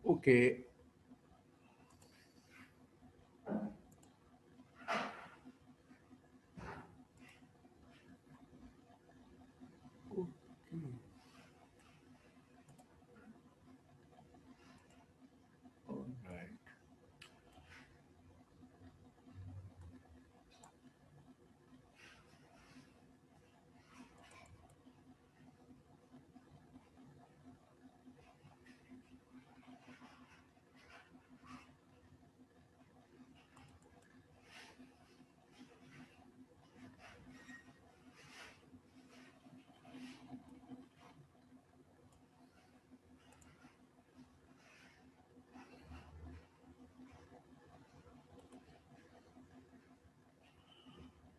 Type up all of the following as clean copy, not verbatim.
Okay. All right.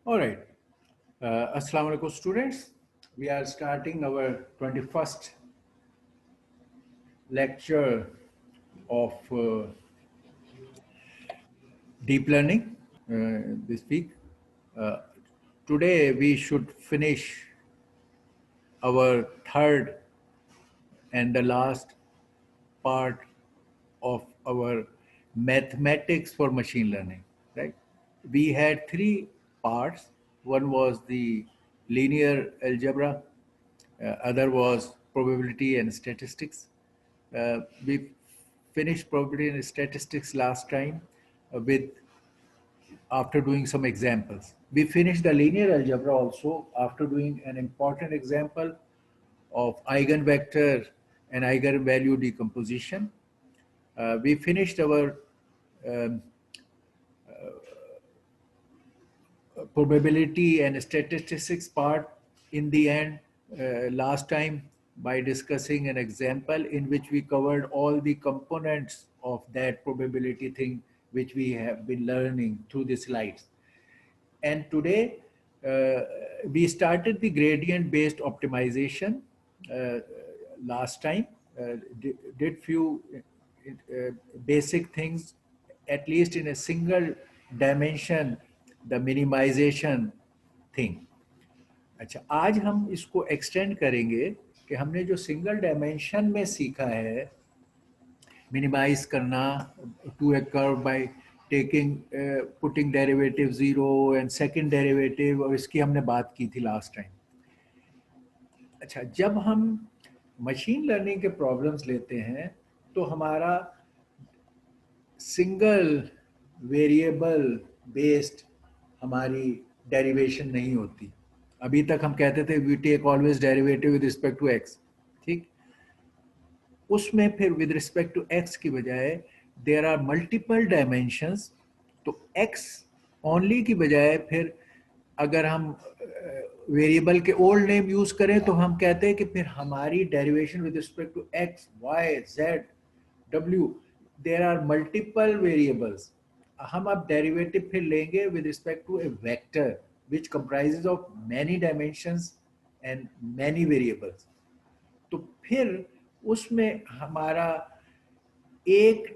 All right. Assalamu alaikum, students. We are starting our 21st lecture of deep learning this week. Uh, Today, we should finish our third and the last part of our mathematics for machine learning, right? We had three parts. One was the linear algebra, other was probability and statistics. We finished probability and statistics last time with after doing some examples. We finished the linear algebra also after doing an important example of eigenvector and eigenvalue decomposition. We finished our um, probability and statistics part in the end last time by discussing an example in which we covered all the components of that probability thing which we have been learning through the slides. And today uh, we started the gradient based optimization uh, last time, did few basic things, at least in a single dimension, the minimization thing. अच्छा, आज हम इसको extend करेंगे कि हमने जो single dimension में सीखा है मिनिमाइज करना to a curve by taking putting derivative zero and second derivative, और इसकी हमने बात की थी लास्ट टाइम. अच्छा, जब हम मशीन लर्निंग के प्रॉब्लम्स लेते हैं तो हमारा सिंगल वेरिएबल बेस्ड हमारी डेरिवेशन नहीं होती. अभी तक हम कहते थे we take always derivative with respect to x, ठीक. उसमें फिर विद रिस्पेक्ट टू एक्स की बजाय देर आर मल्टीपल डायमेंशंस. तो एक्स ओनली की बजाय फिर अगर हम वेरिएबल के ओल्ड नेम यूज करें तो हम कहते हैं कि फिर हमारी derivation with respect to x y z डब्ल्यू, देर आर मल्टीपल वेरिएबल्स. हम अब डेरिवेटिव फिर लेंगे with respect to a vector which comprises of many dimensions and many variables. तो फिर उसमें हमारा एक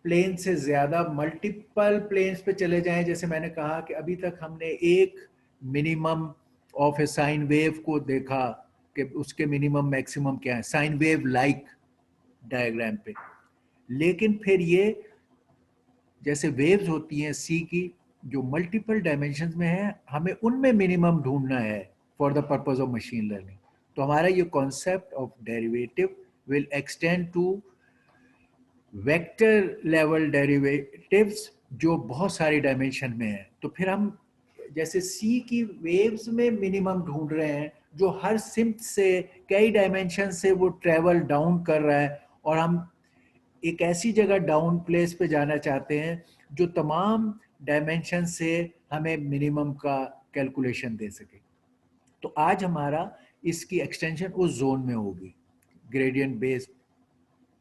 प्लेन से ज्यादा मल्टीपल प्लेन्स पे चले जाएं. जैसे मैंने कहा कि अभी तक हमने एक minimum of A sine wave को देखा कि उसके मिनिमम मैक्सिमम क्या है साइन वेव लाइक डायग्राम पे. लेकिन फिर ये जैसे वेव्स होती हैं सी की जो मल्टीपल डायमेंशंस में है, हमें उनमें मिनिमम ढूंढना है for the purpose of machine learning. तो हमारा ये concept of derivative will extend to vector level derivatives जो बहुत सारी डायमेंशन में है. तो फिर हम जैसे सी की वेव्स में मिनिमम ढूंढ रहे हैं जो हर सिम्प से कई डायमेंशन से वो ट्रेवल डाउन कर रहा है, और हम एक ऐसी जगह डाउन प्लेस पे जाना चाहते हैं जो तमाम डायमेंशन से हमें मिनिमम का कैलकुलेशन दे सके. तो आज हमारा इसकी एक्सटेंशन उस जोन में होगी, ग्रेडियंट बेस्ड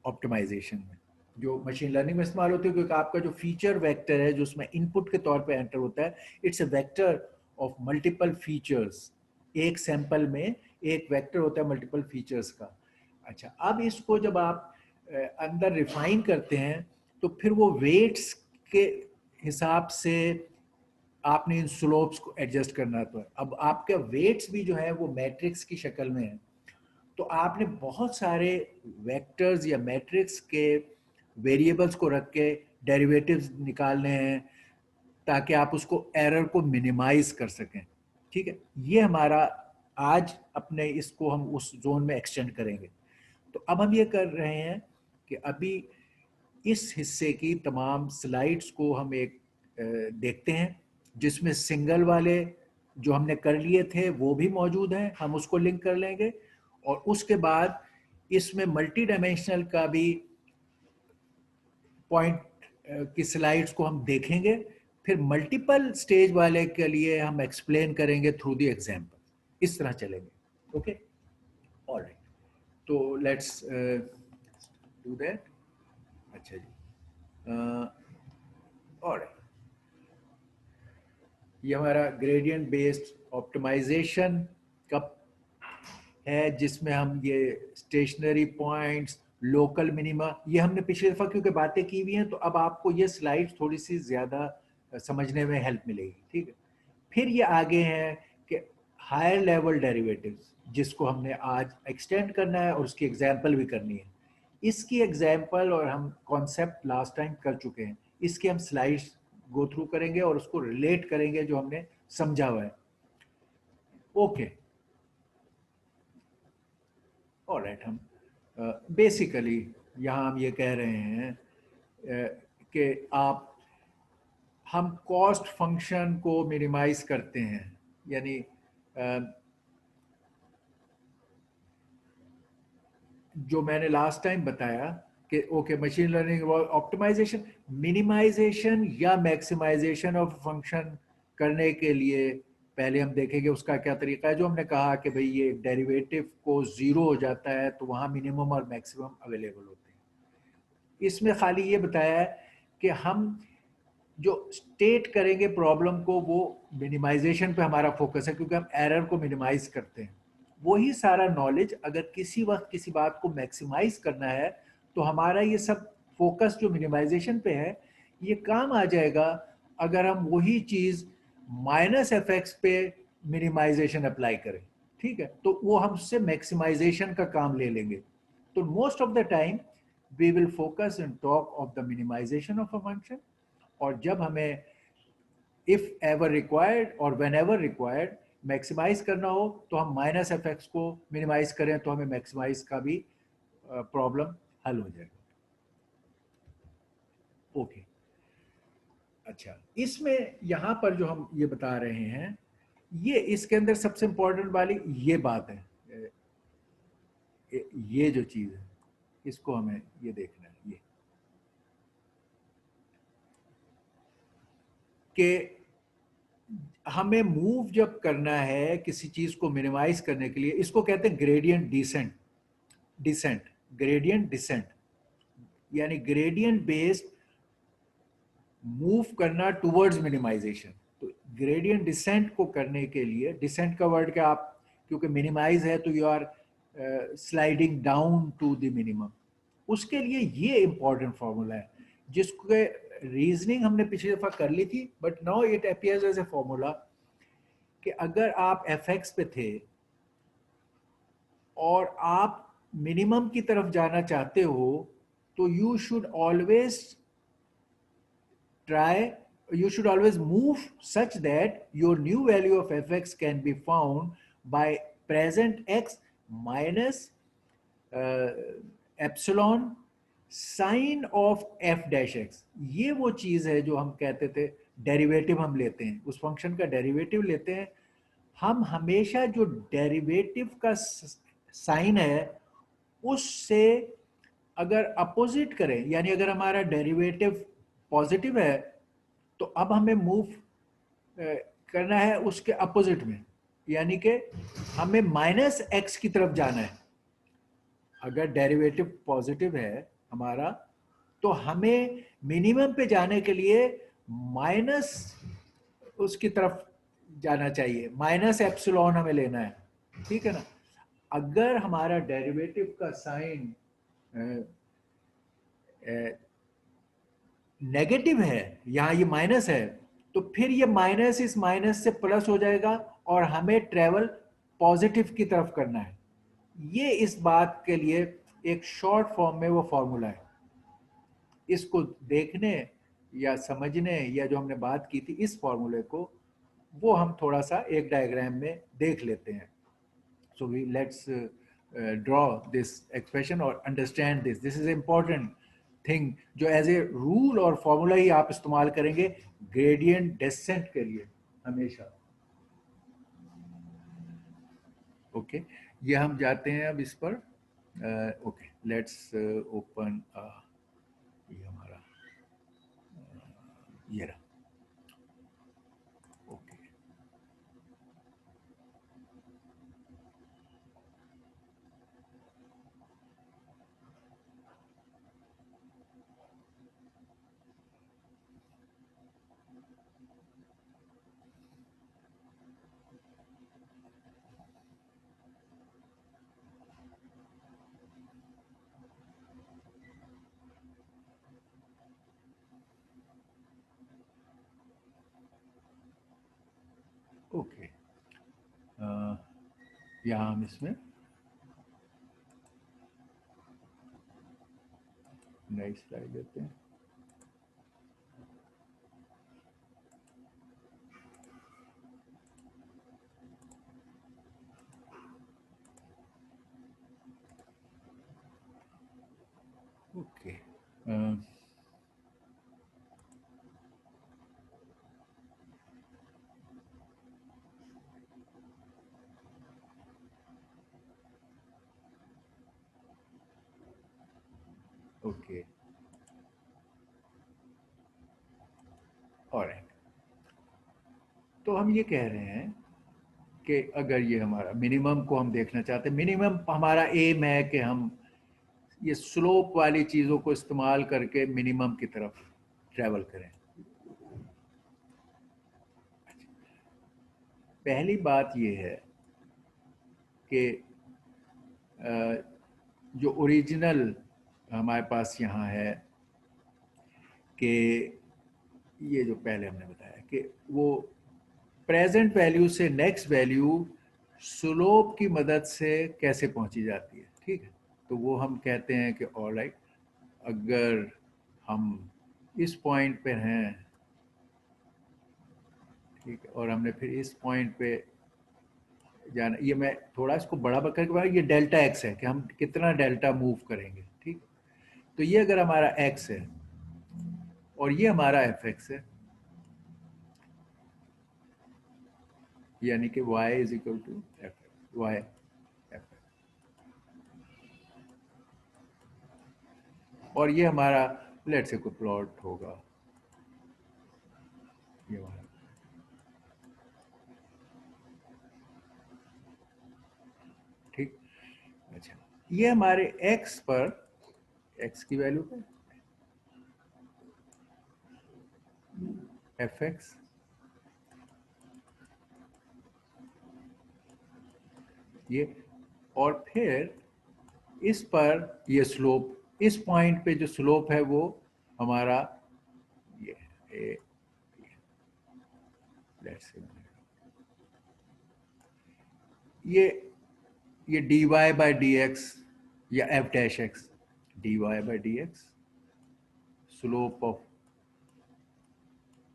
ऑप्टिमाइजेशन में, जो मशीन लर्निंग में इस्तेमाल होती है. क्योंकि आपका जो फीचर वेक्टर है जो उसमें इनपुट के तौर पे एंटर होता है, it's a vector of multiple features. एक सैंपल में एक वेक्टर होता है मल्टीपल फीचर्स का. अच्छा, अब इसको जब आप अंदर रिफाइन करते हैं तो फिर वो वेट्स के हिसाब से आपने इन स्लोप्स को एडजस्ट करना. तो अब आपके वेट्स भी जो है वो मैट्रिक्स की शक्ल में है. तो आपने बहुत सारे वेक्टर्स या मैट्रिक्स के वेरिएबल्स को रख के डेरिवेटिव्स निकालने हैं ताकि आप उसको एरर को मिनिमाइज कर सकें। ठीक है, ये हमारा आज अपने इसको हम उस जोन में एक्सटेंड करेंगे। तो अब हम ये कर रहे हैं कि अभी इस हिस्से की तमाम स्लाइड्स को हम एक देखते हैं, जिसमें सिंगल वाले जो हमने कर लिए थे वो भी मौजूद हैं, हम उसको लिंक कर लेंगे। और उसके बाद इसमें मल्टी डायमेंशनल का भी पॉइंट की स्लाइड्स को हम देखेंगे। फिर मल्टीपल स्टेज वाले के लिए हम एक्सप्लेन करेंगे थ्रू द एग्जाम्पल। इस तरह चलेंगे। ओके, ऑलराइट, तो लेट्स डू दैट। अच्छा जी, ऑलराइट, ये हमारा ग्रेडियंट बेस्ड ऑप्टिमाइजेशन का है, जिसमें हम ये स्टेशनरी पॉइंट्स, लोकल मिनिमा, ये हमने पिछली दफ़ा क्योंकि बातें की हुई हैं, तो अब आपको ये स्लाइड थोड़ी सी ज़्यादा समझने में हेल्प मिलेगी। ठीक है, फिर ये आगे हैं कि हायर लेवल डेरिवेटिव्स, जिसको हमने आज एक्सटेंड करना है और उसकी एग्जाम्पल भी करनी है। इसकी एग्जाम्पल और हम कॉन्सेप्ट लास्ट टाइम कर चुके हैं, इसके हम स्लाइड्स गो थ्रू करेंगे और उसको रिलेट करेंगे जो हमने समझा हुआ है। ओके, ऑलराइट, हम बेसिकली यहाँ हम ये कह रहे हैं कि हम कॉस्ट फंक्शन को मिनिमाइज करते हैं, यानी जो मैंने लास्ट टाइम बताया कि okay, machine learning optimisation, minimisation या मैक्सिमाइजेशन ऑफ फंक्शन करने के लिए पहले हम देखेंगे उसका क्या तरीका है। जो हमने कहा कि भाई ये डेरिवेटिव को ज़ीरो हो जाता है तो वहाँ मिनिमम और मैक्सिमम अवेलेबल होते हैं। इसमें खाली ये बताया है कि हम जो स्टेट करेंगे प्रॉब्लम को, वो मिनिमाइजेशन पे हमारा फोकस है, क्योंकि हम एरर को मिनिमाइज करते हैं। वही सारा नॉलेज अगर किसी वक्त किसी बात को मैक्सिमाइज करना है तो हमारा ये सब फोकस जो मिनिमाइजेशन पे है ये काम आ जाएगा अगर हम वही चीज़ माइनस एफ एक्स पे मिनिमाइजेशन अप्लाई करें। ठीक है, तो वो हमसे मैक्सिमाइजेशन का काम ले लेंगे। तो most of the time we will focus and talk of the minimisation of a function. और जब हमें इफ एवर रिक्वायर्ड और वेन एवर रिक्वायर्ड मैक्सिमाइज करना हो तो हम माइनस एफ एक्स को मिनिमाइज करें तो हमें मैक्सिमाइज का भी प्रॉब्लम हल हो जाएगा। ओके, अच्छा, इसमें यहाँ पर जो हम ये बता रहे हैं, ये इसके अंदर सबसे इंपॉर्टेंट वाली ये बात है, ये जो चीज़ है इसको हमें ये देखना है, ये कि हमें मूव जब करना है किसी चीज को मिनिमाइज करने के लिए, इसको कहते हैं ग्रेडियंट डिसेंट। ग्रेडियंट डिसेंट यानी ग्रेडियंट बेस्ड मूव करना टुवर्ड्स मिनिमाइजेशन। तो ग्रेडियंट डिसेंट को करने के लिए, डिसेंट का वर्ड क्या, आप क्योंकि मिनिमाइज है तो you are sliding down to the minimum, उसके लिए ये इंपॉर्टेंट फॉर्मूला है जिसके रीजनिंग हमने पिछली दफा कर ली थी, but now it appears as a formula कि अगर आप एफ एक्स पे थे और आप मिनिमम की तरफ जाना चाहते हो तो you should always move such that your new value of fx can be found by present x minus epsilon sign of f dash x. ये वो चीज है जो हम कहते थे डेरिवेटिव हम लेते हैं, उस फंक्शन का डेरिवेटिव लेते हैं हम हमेशा। जो डेरिवेटिव का साइन है उससे अगर अपोजिट करें, यानी अगर हमारा डेरिवेटिव पॉजिटिव है तो अब हमें मूव करना है उसके अपोजिट में, यानी कि हमें माइनस एक्स की तरफ जाना है। अगर डेरिवेटिव पॉजिटिव है हमारा तो हमें मिनिमम पे जाने के लिए माइनस उसकी तरफ जाना चाहिए, माइनस एप्सिलॉन हमें लेना है। ठीक है ना, अगर हमारा डेरिवेटिव का साइन नेगेटिव है, यहाँ ये माइनस है, तो फिर ये माइनस इस माइनस से प्लस हो जाएगा और हमें ट्रेवल पॉजिटिव की तरफ करना है। ये इस बात के लिए एक शॉर्ट फॉर्म में वो फॉर्मूला है। इसको देखने या समझने या जो हमने बात की थी इस फॉर्मूले को, वो हम थोड़ा सा एक डायग्राम में देख लेते हैं। So we let's draw this expression और understand this is important thing जो एज ए रूल और फॉर्मूला ही आप इस्तेमाल करेंगे ग्रेडियंट डेसेंट के लिए हमेशा। ओके ये हम जाते हैं अब इस पर। ओके लेट्स ओपन ये हमारा ये रहा। ओके ओके यहाँ हम इसमें नई स्लाइड देते हैं। Okay okay alright. तो हम ये कह रहे हैं कि अगर ये हमारा मिनिमम को हम देखना चाहते हैं, मिनिमम हमारा एम है कि हम ये स्लोप वाली चीज़ों को इस्तेमाल करके मिनिमम की तरफ ट्रैवल करें। पहली बात ये है कि जो ओरिजिनल हमारे पास यहाँ है कि ये जो पहले हमने बताया कि वो प्रेजेंट वैल्यू से नेक्स्ट वैल्यू स्लोप की मदद से कैसे पहुंची जाती है, ठीक है। तो वो हम कहते हैं कि ऑलराइट अगर हम इस पॉइंट पे हैं, ठीक है, और हमने फिर इस पॉइंट पे जाना, ये मैं थोड़ा इसको बड़ा करके बता, ये डेल्टा एक्स है कि हम कितना डेल्टा मूव करेंगे, ठीक। तो ये अगर हमारा एक्स है और ये हमारा एफ एक्स है, यानी कि y is equal to f y f, और ये हमारा लेट से कोई प्लॉट होगा, ये हमारा, ठीक। अच्छा ये हमारे x पर, x की वैल्यू पे एफ एक्स, ये, और फिर इस पर ये स्लोप, इस पॉइंट पे जो स्लोप है वो हमारा ये लेट्स से ये dy बाई डी एक्स या f dash x, dy by d x slope of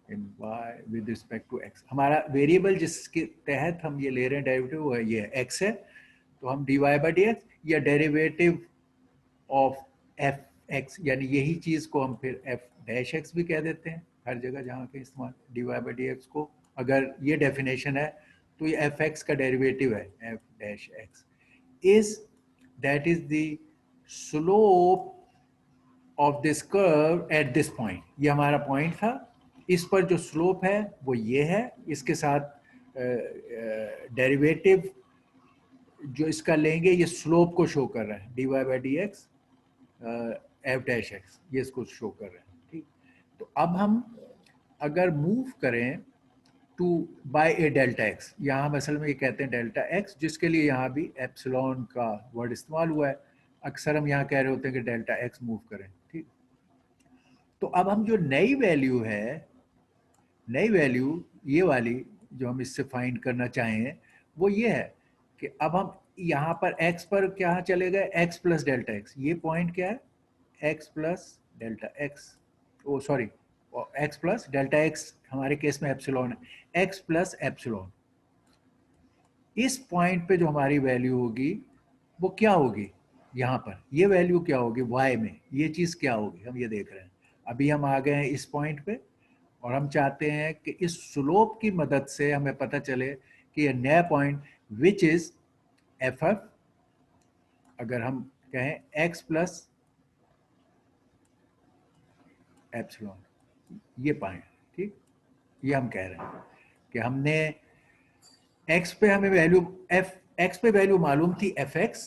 in y with respect to x, हमारा वेरिएबल जिसके तहत हम ये ले रहे हैं डेरिवेटिव वो है ये x है, तो हम dy बाई डी एक्स या डेरिवेटिव ऑफ एफ एक्स, यानी यही चीज़ को हम फिर एफ डैश एक्स भी कह देते हैं हर जगह जहाँ के इस्तेमाल, d y by d x को अगर ये डेफिनेशन है तो ये एफ एक्स का डेरिवेटिव है f dash x is that is the slope of this curve at this point, ये हमारा पॉइंट था, इस पर जो स्लोप है वो ये है, इसके साथ डेरिवेटिव जो इसका लेंगे ये स्लोप को शो कर रहा है, d y by d x f dash x, ये इसको शो कर रहे हैं, ठीक। तो अब हम अगर मूव करें to by a delta x, यहाँ हम असल में ये कहते हैं डेल्टा एक्स, जिसके लिए यहाँ भी एप्सिलॉन का वर्ड इस्तेमाल हुआ है, अक्सर हम यहाँ कह रहे होते हैं कि डेल्टा एक्स मूव करें, ठीक। तो अब हम जो नई वैल्यू है, नई वैल्यू ये वाली जो हम इससे फाइंड करना चाहें वो ये है कि अब हम यहाँ पर x पर क्या चले गए, x प्लस डेल्टा एक्स, ये पॉइंट क्या है, x plus delta X, oh sorry, x plus delta X हमारे केस में एप्सिलॉन है, x प्लस एप्सिलॉन। इस पॉइंट पे जो हमारी वैल्यू होगी वो क्या होगी, यहाँ पर ये वैल्यू क्या होगी y में, ये चीज़ क्या होगी, हम ये देख रहे हैं। अभी हम आ गए हैं इस पॉइंट पे और हम चाहते हैं कि इस स्लोप की मदद से हमें पता चले कि ये नया point which is F F, अगर हम कहें x प्लस एप्सिलॉन, ये पाए, ठीक, ये हम कह रहे हैं कि हमने x पे हमें वैल्यू x पे वैल्यू मालूम थी fx,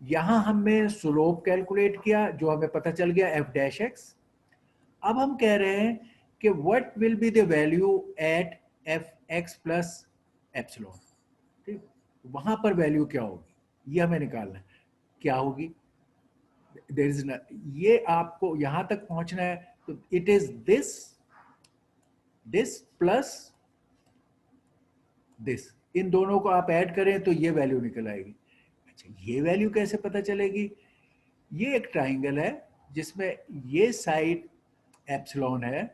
यहां हमने स्लोप कैलकुलेट किया जो हमें पता चल गया f डैश x। अब हम कह रहे हैं कि what will be the value at f x plus epsilon, ठीक, वहां पर वैल्यू क्या होगी ये हमें निकालना है, क्या होगी, देयर इज न, ये आपको यहां तक पहुंचना है तो it is this, this plus this, इन दोनों को आप ऐड करें तो ये वैल्यू निकल आएगी। अच्छा, ये वैल्यू कैसे पता चलेगी, ये एक ट्राइंगल है जिसमें ये साइड एप्सिलॉन है,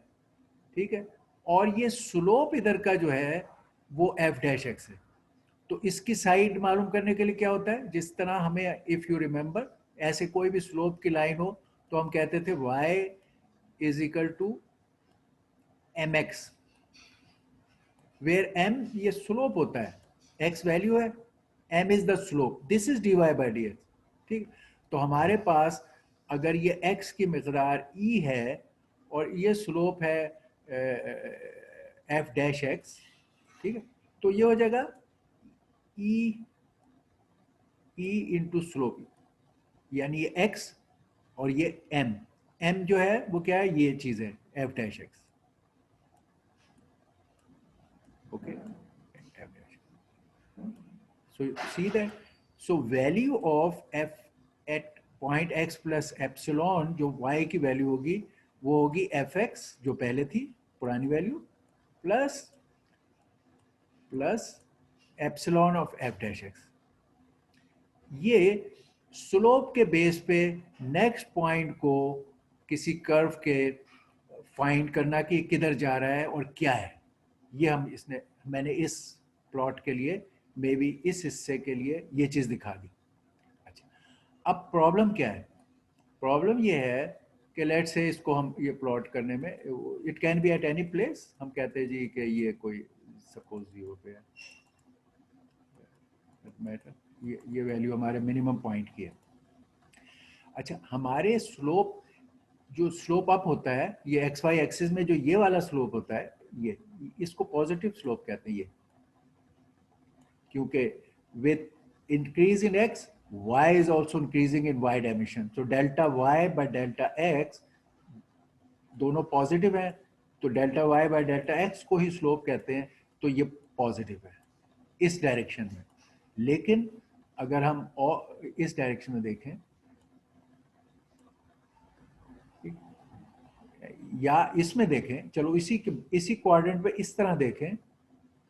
ठीक है, और ये स्लोप इधर का जो है वो एफ डैश एक्स है। तो इसकी साइड मालूम करने के लिए क्या होता है, जिस तरह हमें इफ यू रिमेंबर ऐसे कोई भी स्लोप की लाइन हो तो हम कहते थे y is equal to m x, where m ये स्लोप होता है, x वैल्यू है, m is the slope, this is dy by d x, ठीक। तो हमारे पास अगर ये x की मकदार e है और ये स्लोप है f डैश x, ठीक है, तो ये हो जाएगा e इंटू स्लोप, यानी ये x और ये m जो है वो क्या है, ये चीज है f dash x, okay. So see that, so value of f at point x plus epsilon जो y की वैल्यू होगी वो होगी fx जो पहले थी पुरानी value, plus plus epsilon of f dash x। ये स्लोप के बेस पे नेक्स्ट पॉइंट को किसी कर्व के फाइंड करना कि किधर जा रहा है और क्या है, ये हम इसने मैंने इस प्लॉट के लिए मे बी इस हिस्से के लिए ये चीज़ दिखा दी। अच्छा, अब प्रॉब्लम क्या है, प्रॉब्लम ये है कि लेट से इसको हम ये प्लॉट करने में it can B at any place, हम कहते हैं जी कि ये कोई सपोज 0 पे है, मैटर ये वैल्यू हमारे मिनिमम पॉइंट की है। अच्छा, हमारे स्लोप जो स्लोप अप होता है ये एक्स वाई एक्सिस में जो ये वाला स्लोप होता है, ये इसको पॉजिटिव स्लोप कहते हैं, ये क्योंकि with increase in x y is also increasing in y dimension, so delta y by delta x दोनों पॉजिटिव है, तो delta y by delta x को ही स्लोप कहते हैं, तो ये पॉजिटिव है इस डायरेक्शन में। लेकिन अगर हम और इस डायरेक्शन में देखें या इसमें देखें, चलो इसी क्वाड्रेंट पे इस तरह देखें,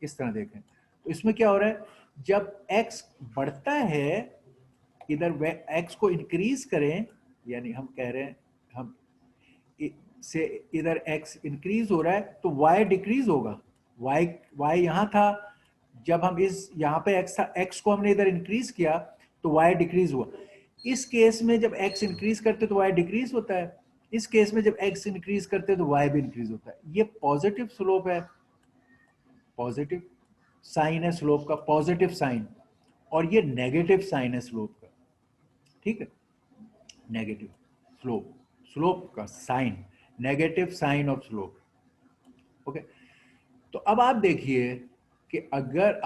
इस तरह देखें, तो इसमें क्या हो रहा है, जब x बढ़ता है इधर x को इंक्रीज करें, यानी हम कह रहे हैं हम से इधर x इंक्रीज हो रहा है तो y डिक्रीज होगा, y यहाँ था, जब हम इस यहाँ पे x था, x को हमने इधर इंक्रीज किया तो y डिक्रीज हुआ। इस केस में जब x इंक्रीज करते तो y डिक्रीज होता है, इस केस में जब x इंक्रीज करते तो y भी इंक्रीज होता है। ये पॉजिटिव स्लोप है, पॉजिटिव साइन है स्लोप का, पॉजिटिव साइन, और ये नेगेटिव साइन है स्लोप का, ठीक है, नेगेटिव स्लोप, स्लोप का sign, negative sign of slope, okay. तो अब आप देखिए कि अगर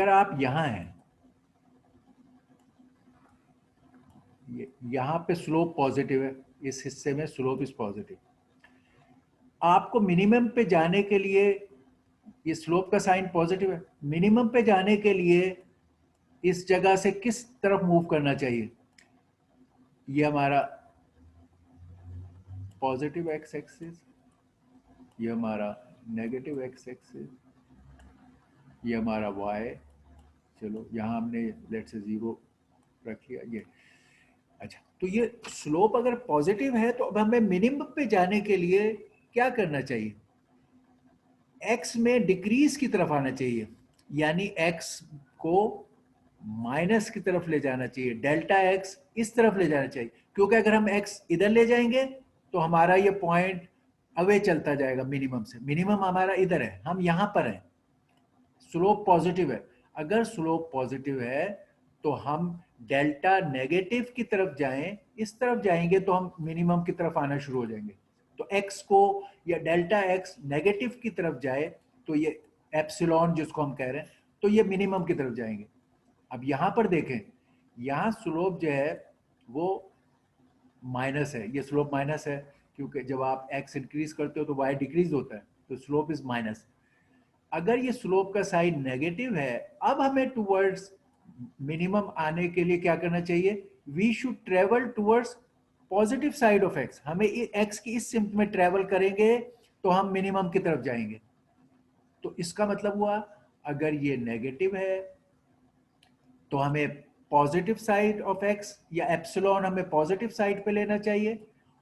आप यहां हैं, यहां पे स्लोप पॉजिटिव है, इस हिस्से में स्लोप इज पॉजिटिव, आपको मिनिमम पे जाने के लिए ये स्लोप का साइन पॉजिटिव है, मिनिमम पे जाने के लिए इस जगह से किस तरफ मूव करना चाहिए, ये हमारा पॉजिटिव एक्स एक्सिस, ये हमारा नेगेटिव एक्स एक्सिस, ये हमारा y, चलो यहाँ हमने लेट्स से 0 रख लिया ये। अच्छा, तो ये स्लोप अगर पॉजिटिव है तो अब हमें मिनिमम पे जाने के लिए क्या करना चाहिए? x में डिक्रीज की तरफ आना चाहिए, यानी x को माइनस की तरफ ले जाना चाहिए, डेल्टा x इस तरफ ले जाना चाहिए, क्योंकि अगर हम x इधर ले जाएंगे तो हमारा ये पॉइंट अवे चलता जाएगा मिनिमम से। मिनिमम हमारा इधर है, हम यहां पर हैं, स्लोप पॉजिटिव है। अगर स्लोप पॉजिटिव है तो हम डेल्टा नेगेटिव की तरफ जाएं, इस तरफ जाएंगे तो हम मिनिमम की तरफ आना शुरू हो जाएंगे। तो x को या डेल्टा x नेगेटिव की तरफ जाए तो ये एप्सिलॉन जिसको हम कह रहे हैं, तो ये मिनिमम की तरफ जाएंगे। अब यहां पर देखें, यहां स्लोप जो है वो माइनस है, ये स्लोप माइनस है, क्योंकि जब आप x इंक्रीज करते हो तो y डिक्रीज होता है, तो स्लोप इज माइनस। अगर ये स्लोप का साइन नेगेटिव है, अब हमें टुवर्ड्स मिनिमम आने के लिए क्या करना चाहिए? We should travel towards positive side of x. हमें एक्स की इस सिम्प में ट्रेवल करेंगे तो हम मिनिमम की तरफ जाएंगे। तो इसका मतलब हुआ अगर ये नेगेटिव है तो हमें पॉजिटिव साइड ऑफ एक्स या एप्सिलॉन हमें पॉजिटिव साइड पे लेना चाहिए,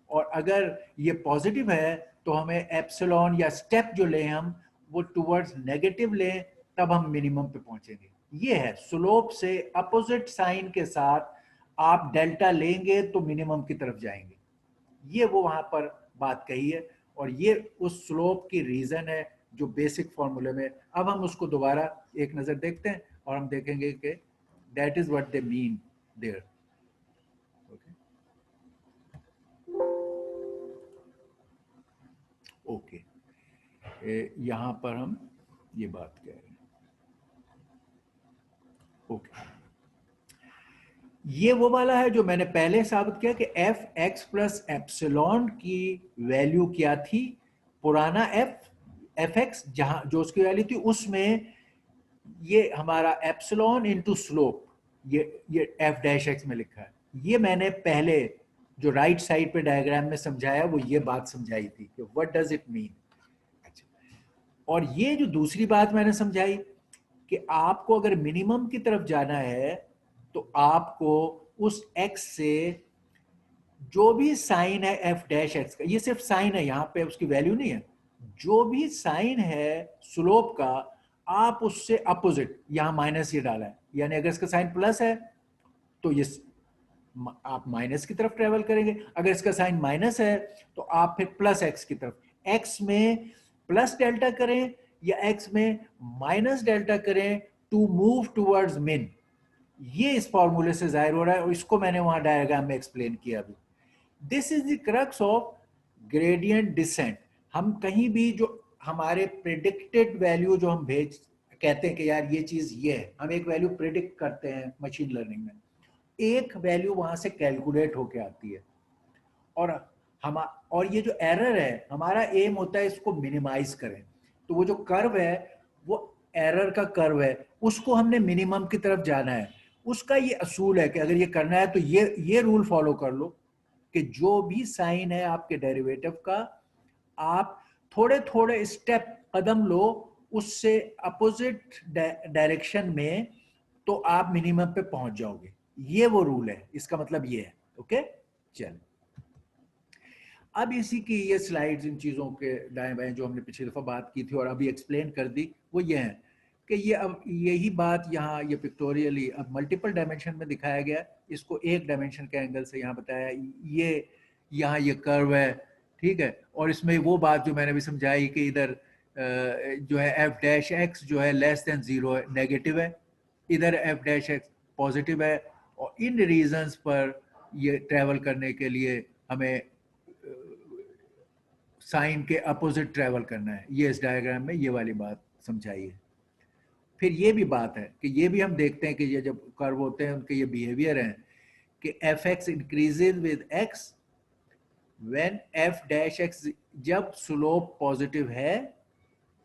और अगर ये पॉजिटिव है तो हमें एप्सिलॉन या स्टेप जो लें हम वो टुवर्ड्स नेगेटिव लें, तब हम मिनिमम पे पहुंचेंगे। ये है स्लोप से अपोजिट साइन के साथ आप डेल्टा लेंगे तो मिनिमम की तरफ जाएंगे। ये वो वहां पर बात कही है, और ये उस स्लोप की रीजन है जो बेसिक फॉर्मूले में। अब हम उसको दोबारा एक नजर देखते हैं और हम देखेंगे कि that is what they mean there. Okay. Okay. यहां पर हम ये बात कह रहे हैं। ओके, ये वो वाला है जो मैंने पहले साबित किया कि एफ एक्स प्लस एप्सिलॉन की वैल्यू क्या थी। पुराना एफ एक्स जहां जो उसकी वैल्यू थी उसमें ये हमारा एप्सिलॉन इनटू स्लोप, ये एफ डैश एक्स में लिखा है। ये मैंने पहले जो राइट साइड पे डायग्राम में समझाया वो ये बात समझाई थी कि व्हाट डज इट मीन। अच्छा, और ये जो दूसरी बात मैंने समझाई कि आपको अगर मिनिमम की तरफ जाना है तो आपको उस एक्स से जो भी साइन है एफ डैश एक्स का, ये सिर्फ साइन है, यहां पे उसकी वैल्यू नहीं है, जो भी साइन है स्लोप का आप उससे अपोजिट, यहां माइनस ये डाला है, यानी अगर इसका साइन प्लस है तो ये आप माइनस की तरफ ट्रेवल करेंगे, अगर इसका साइन माइनस है तो आप फिर प्लस एक्स की तरफ। एक्स में प्लस डेल्टा करें या एक्स में माइनस डेल्टा करें टू मूव टूवर्ड्स मिन, ये इस फॉर्मूले से जाहिर हो रहा है, और इसको मैंने वहां डायग्राम में एक्सप्लेन किया अभी। This is the crux of gradient descent. हम कहीं भी जो हमारे प्रिडिक्टेड वैल्यू जो हम भेज कहते हैं कि यार ये चीज ये है, हम एक वैल्यू प्रिडिक्ट करते हैं मशीन लर्निंग में, एक वैल्यू वहां से कैलकुलेट होके आती है, और हम और ये जो एरर है हमारा एम होता है इसको मिनिमाइज करें। तो वो जो कर्व है वो एरर का कर्व है, उसको हमने मिनिमम की तरफ जाना है। उसका ये असूल है कि अगर ये करना है तो ये रूल फॉलो कर लो कि जो भी साइन है आपके डेरिवेटिव का, आप थोड़े थोड़े स्टेप कदम लो उससे अपोजिट डायरेक्शन में, तो आप मिनिमम पे पहुंच जाओगे। ये वो रूल है, इसका मतलब ये है। ओके, चल अब इसी की ये स्लाइड्स इन चीज़ों के दाएं बाएं जो हमने पिछली दफ़ा बात की थी और अभी एक्सप्लेन कर दी, वो ये है कि ये अब यही बात यहाँ ये पिक्टोरियली अब मल्टीपल डायमेंशन में दिखाया गया, इसको एक डायमेंशन के एंगल से यहाँ बताया। ये यहाँ ये कर्व है, ठीक है, और इसमें वो बात जो मैंने भी समझाई कि इधर जो है एफ डैश एक्स जो है लेस देन जीरो है, नेगेटिव है, इधर एफ डैश एक्स पॉजिटिव है, और इन रीजंस पर ये ट्रैवल करने के लिए हमें साइन के अपोजिट ट्रेवल करना है। ये इस डायग्राम में ये वाली बात समझाई है। फिर ये भी बात है कि ये भी हम देखते हैं कि ये जब कर्व होते हैं उनके ये बिहेवियर हैं कि F x increases with x when F dash x, जब स्लोप पॉजिटिव है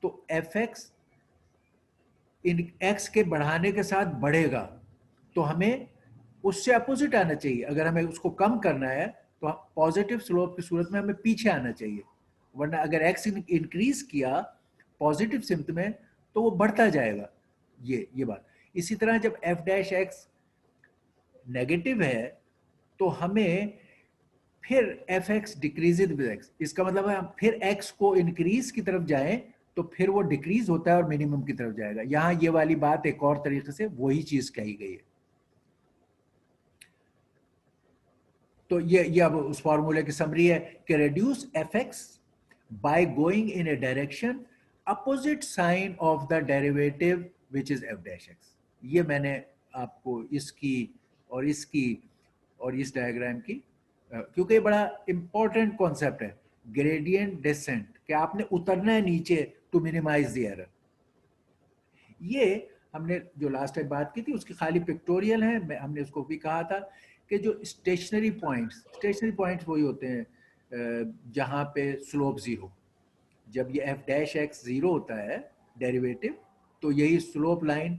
तो एफ एक्स इन एक्स के बढ़ाने के साथ बढ़ेगा, तो हमें उससे अपोजिट आना चाहिए। अगर हमें उसको कम करना है तो पॉजिटिव स्लोप की सूरत में हमें पीछे आना चाहिए, वरना अगर एक्स इंक्रीज किया पॉजिटिव सिम्त में तो वो बढ़ता जाएगा। ये बात। इसी तरह जब एफ डैश एक्स नेगेटिव है तो हमें फिर F x decreases with x, इसका मतलब है हम फिर एक्स को इंक्रीज की तरफ जाएं तो फिर वो डिक्रीज होता है और मिनिमम की तरफ जाएगा। यहां ये वाली बात एक और तरीके से वही चीज कही गई है। तो ये अब उस फॉर्मूले की समरी है कि reduce fx by going in a direction opposite sign of the derivative which is f dash x। ये मैंने आपको इसकी और इसकी और इस डायग्राम की, क्योंकि ये बड़ा इंपॉर्टेंट कॉन्सेप्ट है, ग्रेडियंट डिसेंट, कि आपने उतरना है नीचे टू मिनिमाइज द एरर। ये हमने जो लास्ट टाइम बात की थी उसकी खाली पिक्टोरियल है, हमने उसको भी कहा था कि जो स्टेशनरी पॉइंट्स वही होते हैं जहाँ पे स्लोप जीरो, जब ये एफ डैश एक्स जीरो होता है डेरिवेटिव तो यही स्लोप लाइन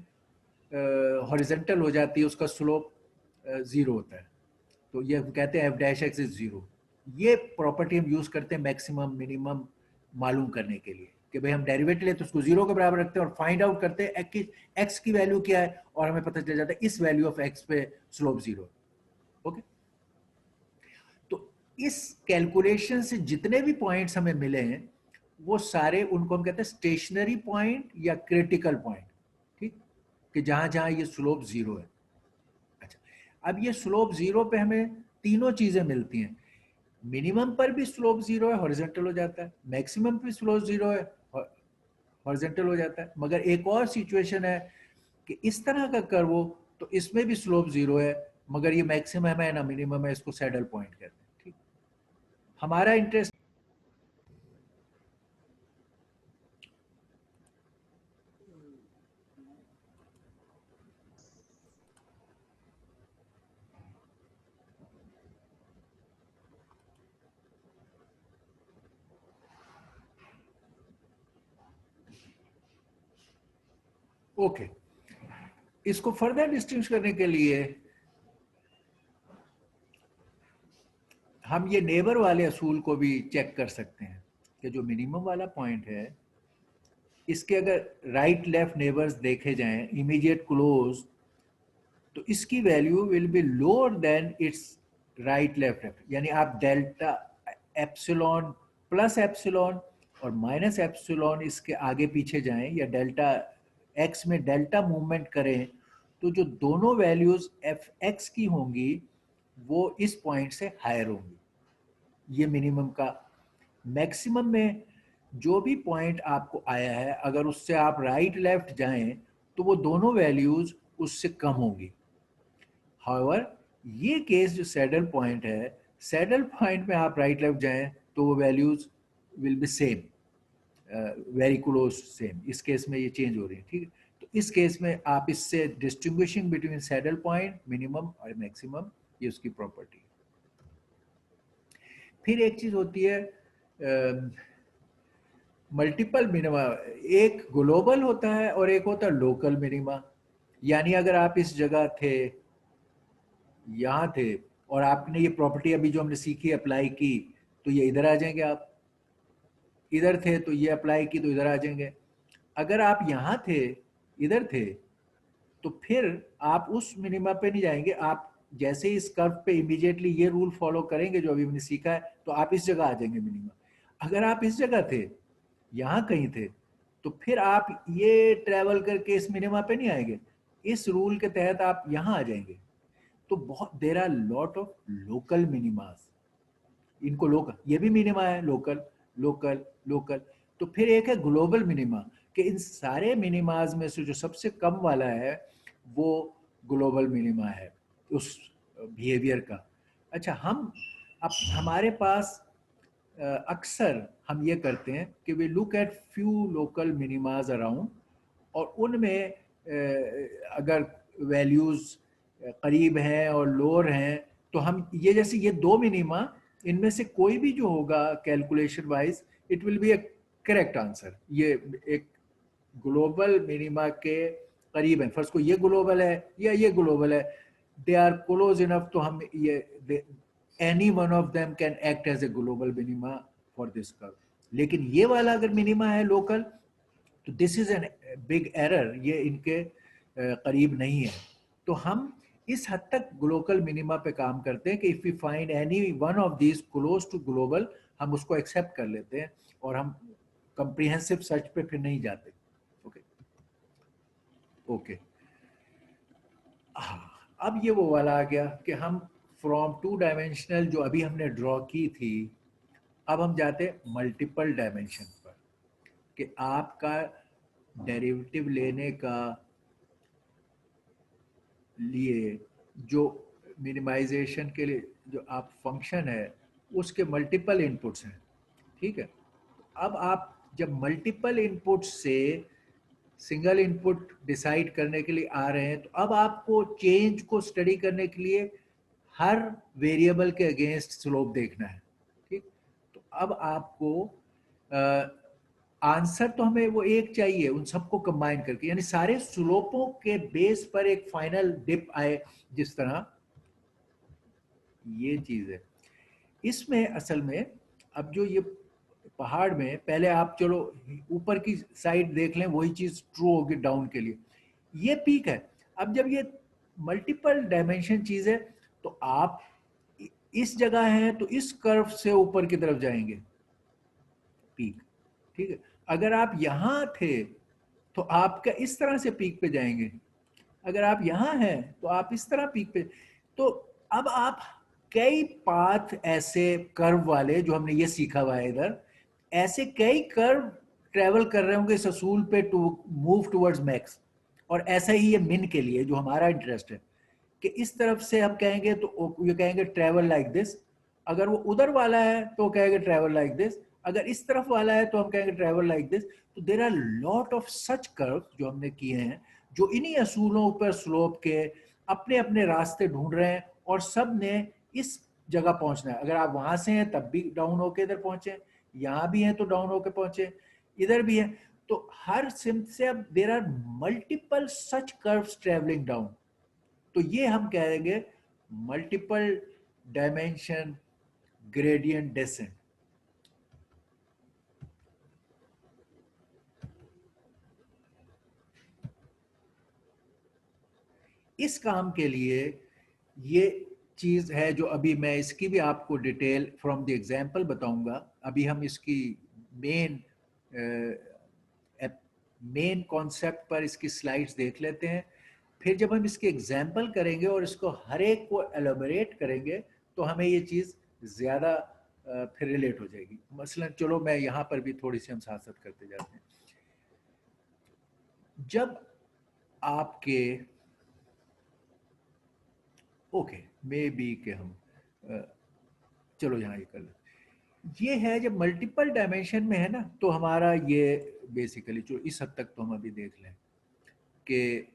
हॉरिजेंटल हो जाती है, उसका स्लोप जीरो होता है, तो ये कहते हैं F dash x is zero. ये प्रॉपर्टी हम यूज करते हैं मैक्सिमम मिनिमम मालूम करने के लिए कि भाई हम डेरिवेटिव लेते हैं उसको जीरो के बराबर रखते हैं और फाइंड आउट करते हैं एक्स की वैल्यू क्या है और हमें पता चल जाता है इस वैल्यू ऑफ एक्स पे स्लोप जीरो। ओके, तो इस कैलकुलेशन से जितने भी पॉइंट्स हमें मिले हैं वो सारे उनको हम कहते हैं स्टेशनरी पॉइंट या क्रिटिकल पॉइंट, ठीक, कि जहां जहां ये स्लोप जीरो है। अच्छा, अब ये स्लोप जीरो पे हमें तीनों चीजें मिलती हैं, मिनिमम पर भी स्लोप जीरो है हॉरिजॉन्टल हो जाता है, मैक्सिमम पे स्लोप जीरो है हॉरिजॉन्टल हो जाता है, मगर एक और सिचुएशन है कि इस तरह का कर्व हो तो इसमें भी स्लोप जीरो है मगर ये मैक्सिमम है ना मिनिमम है, इसको सैडल पॉइंट कहते हैं। ठीक, हमारा इंटरेस्ट ओके, इसको फर्दर डिस्टिंग्विश करने के लिए हम ये नेबर वाले असूल को भी चेक कर सकते हैं कि जो मिनिमम वाला पॉइंट है इसके अगर राइट लेफ्ट नेबर्स देखे जाएं इमीडिएट क्लोज तो इसकी value will be lower than it's right left left, यानी आप डेल्टा एप्सिलॉन प्लस एप्सिलॉन और माइनस एप्सिलॉन इसके आगे पीछे जाएं या डेल्टा एक्स में डेल्टा मूवमेंट करें तो जो दोनों वैल्यूज एफ एक्स की होंगी वो इस पॉइंट से हायर होंगी। ये मिनिमम का, मैक्सिमम में जो भी पॉइंट आपको आया है अगर उससे आप राइट लेफ्ट जाएं तो वो दोनों वैल्यूज उससे कम होंगी। हाउएवर ये केस जो सैडल पॉइंट है, सैडल पॉइंट में आप राइट लेफ्ट जाएं तो वो values will be same, very close same, इस केस में ये चेंज हो रही है। ठीक है, तो इस केस में आप इससे distinguishing between saddle point minimum और मैक्सिमम, ये उसकी प्रॉपर्टी। फिर एक चीज होती है मल्टीपल मिनिमा, एक ग्लोबल होता है और एक होता है लोकल मिनिमा। यानी अगर आप इस जगह थे, यहाँ थे और आपने ये प्रॉपर्टी अभी जो हमने सीखी अप्लाई की तो ये इधर आ जाएंगे, आप इधर थे तो ये अप्लाई की तो इधर आ जाएंगे। अगर आप यहाँ थे इधर थे तो फिर आप उस मिनिमा पे नहीं जाएंगे, आप जैसे इस कर्व पे इमीडिएटली ये रूल फॉलो करेंगे जो अभी हमने सीखा है तो आप इस जगह आ जाएंगे मिनिमा। अगर आप इस जगह थे, यहाँ कहीं थे, तो फिर आप ये ट्रेवल करके इस मिनिमा पे नहीं आएंगे, इस रूल के तहत आप यहाँ आ जाएंगे। तो बहुत there are lot of local minimas, इनको लोकल, ये भी मिनिमा है, लोकल लोकल लोकल। तो फिर एक है ग्लोबल मिनिमा कि इन सारे मिनिमाज में से जो सबसे कम वाला है वो ग्लोबल मिनिमा है उस बिहेवियर का। अच्छा, हम अब हमारे पास अक्सर हम ये करते हैं कि we look at few local minimas around और उनमें अगर वैल्यूज करीब हैं और लोअर हैं तो हम ये जैसे ये दो मिनिमा, इनमें से कोई भी जो होगा calculation wise it will B A correct answer. ये एक ग्लोबल मिनिमा के करीब है, फर्स्ट को ये ग्लोबल है या ये ग्लोबल है, दे आर क्लोज इनफ, तो हम ये any one of them can act as a global minima for this curve. लेकिन ये वाला अगर मिनिमा है लोकल तो this is an big error, ये इनके करीब नहीं है। तो हम इस हद तक ग्लोबल मिनिमा पे काम करते हैं कि if we find any one of these close to global, हम उसको एक्सेप्ट कर लेते हैं और हम कंप्रिहेंसिव सर्च पे फिर नहीं जाते। ओके ओके, अब ये वो वाला आ गया कि हम फ्रॉम टू डायमेंशनल जो अभी हमने ड्रॉ की थी, अब हम जाते मल्टीपल डायमेंशन पर कि आपका डेरिवेटिव लेने का लिए जो मिनिमाइजेशन के लिए जो आप फंक्शन है उसके मल्टीपल इनपुट्स हैं, ठीक है। अब आप जब मल्टीपल इनपुट से सिंगल इनपुट डिसाइड करने के लिए आ रहे हैं, तो अब आपको चेंज को स्टडी करने के लिए हर वेरिएबल के अगेंस्ट स्लोप देखना है, ठीक। तो अब आपको आंसर तो हमें वो एक चाहिए उन सबको कंबाइन करके, यानी सारे स्लोपों के बेस पर एक फाइनल डिप आए, जिस तरह ये चीज है। इसमें असल में अब जो ये पहाड़ में, पहले आप चलो ऊपर की साइड देख लें, वही चीज ट्रू होगी डाउन के लिए, ये पीक है। अब जब ये मल्टीपल डायमेंशन चीज है, तो आप इस जगह हैं तो इस कर्व से ऊपर की तरफ जाएंगे, पीक, ठीक है। अगर आप यहां थे तो आपका इस तरह से पीक पे जाएंगे, अगर आप यहां हैं तो आप इस तरह पीक पे। तो अब आप कई पाथ ऐसे कर्व वाले जो हमने ये सीखा हुआ है इधर, ऐसे कई कर्व ट्रेवल कर रहे होंगे इस असूल पे टू मूव टुवर्ड्स मैक्स। और ऐसा ही ये मिन के लिए जो हमारा इंटरेस्ट है कि इस तरफ से हम कहेंगे तो ये कहेंगे ट्रेवल लाइक दिस, अगर वो उधर वाला है तो कहेंगे ट्रेवल लाइक दिस, अगर इस तरफ वाला है तो हम कहेंगे ट्रेवल लाइक दिस। तो there are lot of such curve जो हमने किए हैं, जो इन्हीं असूलों पर स्लोप के अपने अपने रास्ते ढूंढ रहे हैं, और सब ने इस जगह पहुंचना है। अगर आप वहां से हैं तब भी डाउन होके इधर पहुंचे, यहां भी हैं तो डाउन होके पहुंचे, इधर भी है। तो हर सिम से अब there are multiple such curves travelling down. तो ये हम कहेंगे मल्टीपल डायमेंशन ग्रेडियंट डेसेंट। इस काम के लिए ये चीज है जो अभी मैं इसकी भी आपको डिटेल फ्रॉम द एग्जांपल बताऊंगा। अभी हम इसकी मेन मेन कॉन्सेप्ट पर इसकी स्लाइड्स देख लेते हैं, फिर जब हम इसके एग्जाम्पल करेंगे और इसको हर एक को एलोबरेट करेंगे, तो हमें ये चीज़ ज़्यादा फिर रिलेट हो जाएगी। मसलन चलो मैं यहाँ पर भी थोड़ी सी हम साथ साथ करते जाते हैं। जब आपके ओके मे बी के हम चलो यहाँ ये कर लें। ये है जब मल्टीपल डायमेंशन में है ना, तो हमारा ये बेसिकली जो इस हद तक तो हम अभी देख लें कि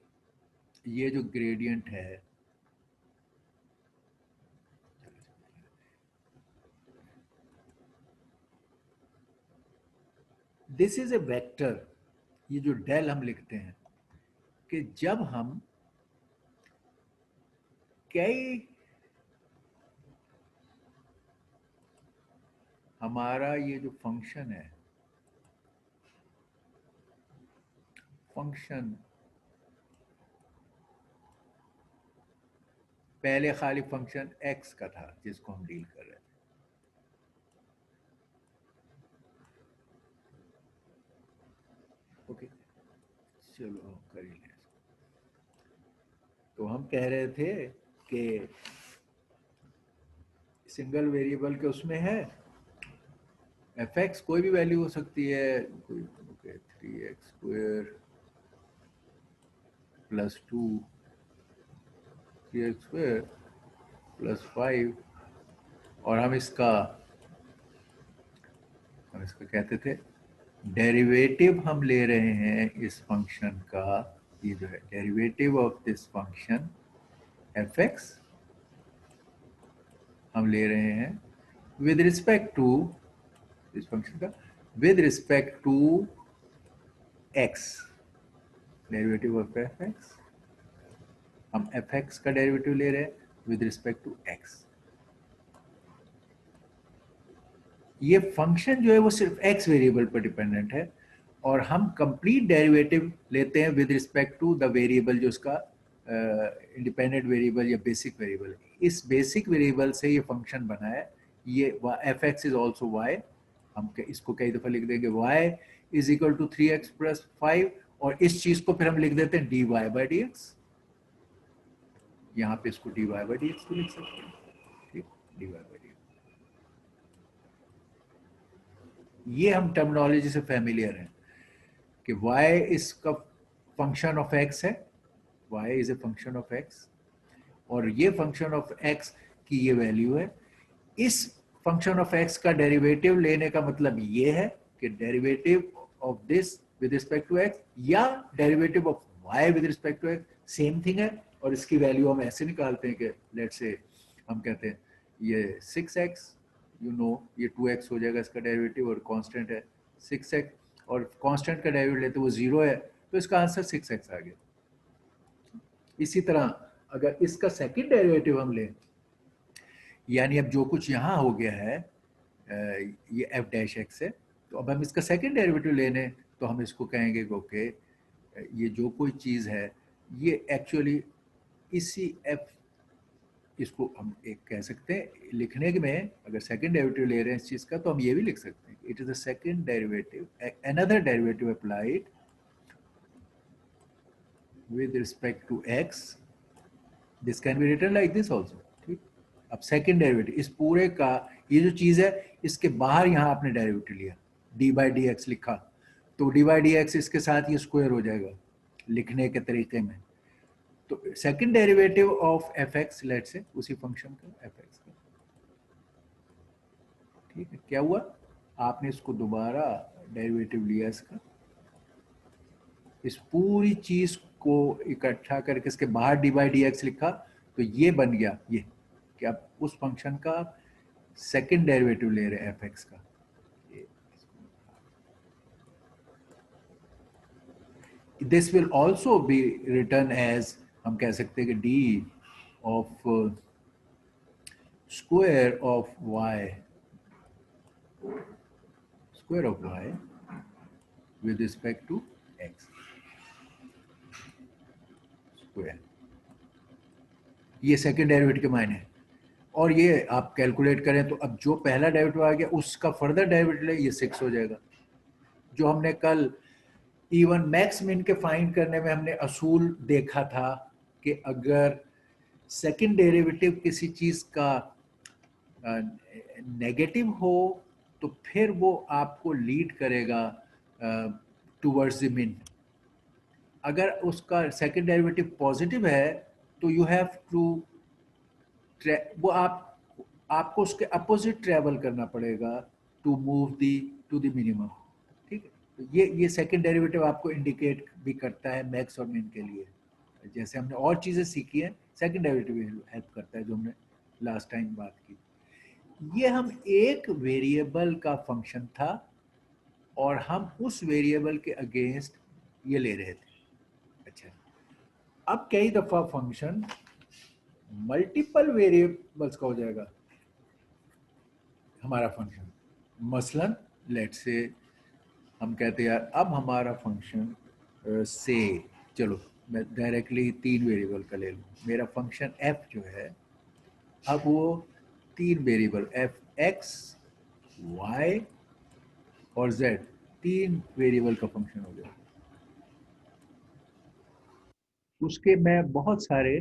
ये जो ग्रेडियंट है, दिस इज ए वेक्टर। ये जो डेल हम लिखते हैं कि जब हम कई हमारा ये जो फंक्शन है, फंक्शन पहले खाली फंक्शन एक्स का था जिसको हम डील कर रहे थे। ओके चलो कर ही लें। तो हम कह रहे थे कि सिंगल वेरिएबल के उसमें है एफ एक्स, कोई भी वैल्यू हो सकती है, कोई okay 3x² plus 2 3x² plus 5, और हम इसका कहते थे डेरिवेटिव हम ले रहे हैं इस फंक्शन का। ये जो है derivative of this function f x हम ले रहे हैं विद रिस्पेक्ट टू इस फंक्शन का, with respect to x, derivative of f x. हम एफ एक्स का डेरिवेटिव ले रहे हैं विद रिस्पेक्ट टू एक्स। ये फंक्शन जो है वो सिर्फ एक्स वेरिएबल पर डिपेंडेंट है, और हम कंप्लीट डेरिवेटिव लेते हैं with respect to the variable जो उसका इंडिपेंडेंट वेरिएबल या बेसिक वेरिएबल है। इस बेसिक वेरिएबल से ये फंक्शन बना है, ये f x is also y. हम इसको कई दफा लिख देंगे y is equal to 3x plus 5, और इस चीज को फिर हम लिख देते हैं d y by d x. यहाँ पे इसको d y by d x को लिख सकते हैं, ठीक, d y by d x. ये हम टर्मिनोलॉजी से फैमिलियर हैं कि y इसका फंक्शन ऑफ x है, y is a function of x, और ये फंक्शन ऑफ x की ये वैल्यू है। इस फंक्शन ऑफ x का डेरिवेटिव लेने का मतलब ये है कि derivative of this with respect to x या derivative of y with respect to x same thing है, और इसकी वैल्यू हम ऐसे निकालते हैं कि लेट्स से हम कहते हैं ये 6x, यू नो ये 2x हो जाएगा इसका डेरिवेटिव, और कांस्टेंट है 6x, और कांस्टेंट का डेरिवेटिव लेते वो 0 है, तो इसका आंसर 6x आ गया। इसी तरह अगर इसका सेकंड डेरिवेटिव हम लें, यानी अब जो कुछ यहाँ हो गया है ये f डैश x है, तो अब हम इसका सेकंड डेरिवेटिव लेने, तो हम इसको कहेंगे कि ओके ये जो कोई चीज़ है ये एक्चुअली इसी f, इसको हम एक कह सकते हैं लिखने में, अगर सेकंड डेरिवेटिव ले रहे हैं इस चीज़ का तो हम ये भी लिख सकते हैं it is the second derivative, another derivative applied with respect to x, this can be written like this also, ठीक। अब सेकंड डेरिवेटिव इस पूरे का, ये जो चीज है इसके बाहर यहाँ आपने डेरिवेटिव लिया डी बाई डी एक्स लिखा, तो डी बाई डी एक्स इसके साथ ये स्क्वायर हो जाएगा लिखने के तरीके में। तो second derivative of f x, let say उसी फंक्शन का एफ एक्स का, ठीक है, क्या हुआ, आपने इसको दोबारा डेरिवेटिव लिया इसका, इस पूरी चीज को इकट्ठा करके इसके बाहर डी बाई डी एक्स लिखा, तो ये बन गया ये कि आप उस फंक्शन का सेकंड डेरिवेटिव ले रहे हैं एफ एक्स का। This will also be written as, हम कह सकते हैं कि d of square of y, square of y with respect to x square, ये सेकंड डेरिवेटिव के मायने है। और ये आप कैलकुलेट करें तो अब जो पहला डेरिवेटिव आ गया उसका फर्दर डेरिवेटिव है, ये 6 हो जाएगा। जो हमने कल इवन मैक्स मिन के फाइंड करने में हमने असूल देखा था कि अगर सेकंड डेरिवेटिव किसी चीज का नेगेटिव हो तो फिर वो आपको लीड करेगा टुवर्ड्स द मिन। अगर उसका सेकंड डेरिवेटिव पॉजिटिव है तो यू हैव टू, वो आपको उसके अपोजिट ट्रेवल करना पड़ेगा to move the to the minimum, ठीक है। तो ये सेकंड डेरिवेटिव आपको इंडिकेट भी करता है मैक्स और मिन के लिए, जैसे हमने और चीजें सीखी हैं सेकंड डेरिवेटिव हेल्प करता है, जो हमने लास्ट टाइम बात की। ये हम एक वेरिएबल का फंक्शन था और हम उस वेरिएबल के अगेंस्ट ये ले रहे थे। अच्छा, अब कई दफा फंक्शन मल्टीपल वेरिएबल्स का हो जाएगा हमारा फंक्शन। मसलन लेट से हम कहते हैं यार अब हमारा फंक्शन से, चलो मैं डायरेक्टली 3 वेरिएबल का ले लूँ, मेरा फंक्शन f जो है अब वो 3 वेरिएबल एफ एक्स वाई और z 3 वेरिएबल का फंक्शन हो गया। उसके मैं बहुत सारे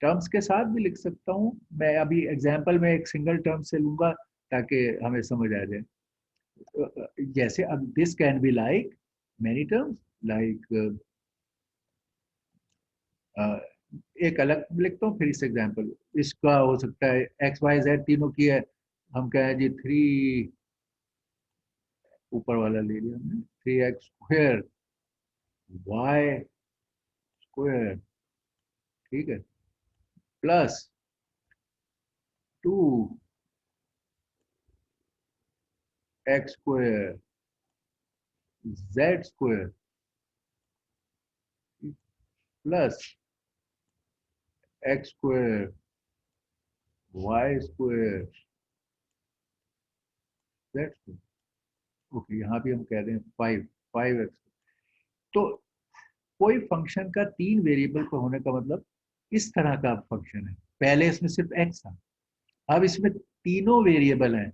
टर्म्स के साथ भी लिख सकता हूँ, मैं अभी एग्जांपल में एक सिंगल टर्म से लूंगा ताकि हमें समझ आ जाए। जैसे अब this can be like many terms, like एक अलग लिखता हूँ फिर इस एग्जांपल, इसका हो सकता है एक्स वाई जेड तीनों की है, हम कहें जी 3, ऊपर वाला ले लिया हमने 3x स्क्वायर वाई स्क्वायर, ठीक है, plus 2x square z square plus x square Y square z square. Okay, यहाँ भी हम कह रहे हैं 5 5x। तो कोई फंक्शन का 3 वेरिएबल पर होने का मतलब इस तरह का फंक्शन है। पहले इसमें सिर्फ x था, अब इसमें तीनों वेरिएबल हैं।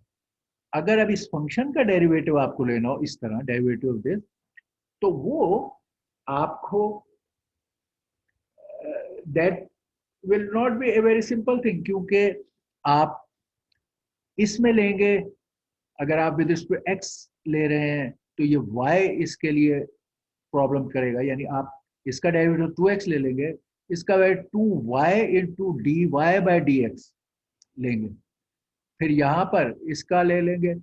अगर अब इस फंक्शन का डेरिवेटिव आपको लेना हो इस तरह, डेरिवेटिव ऑफ दिस, तो वो आपको that will not be a very simple thing, क्योंकि आप इसमें लेंगे, अगर आप विद रिस्पेक्ट एक्स ले रहे हैं तो ये y इसके लिए प्रॉब्लम करेगा, यानी आप इसका डेरिवेटिव 2x ले लेंगे, इसका value 2y into d y by d x लेंगे, फिर यहाँ पर इसका ले लेंगे,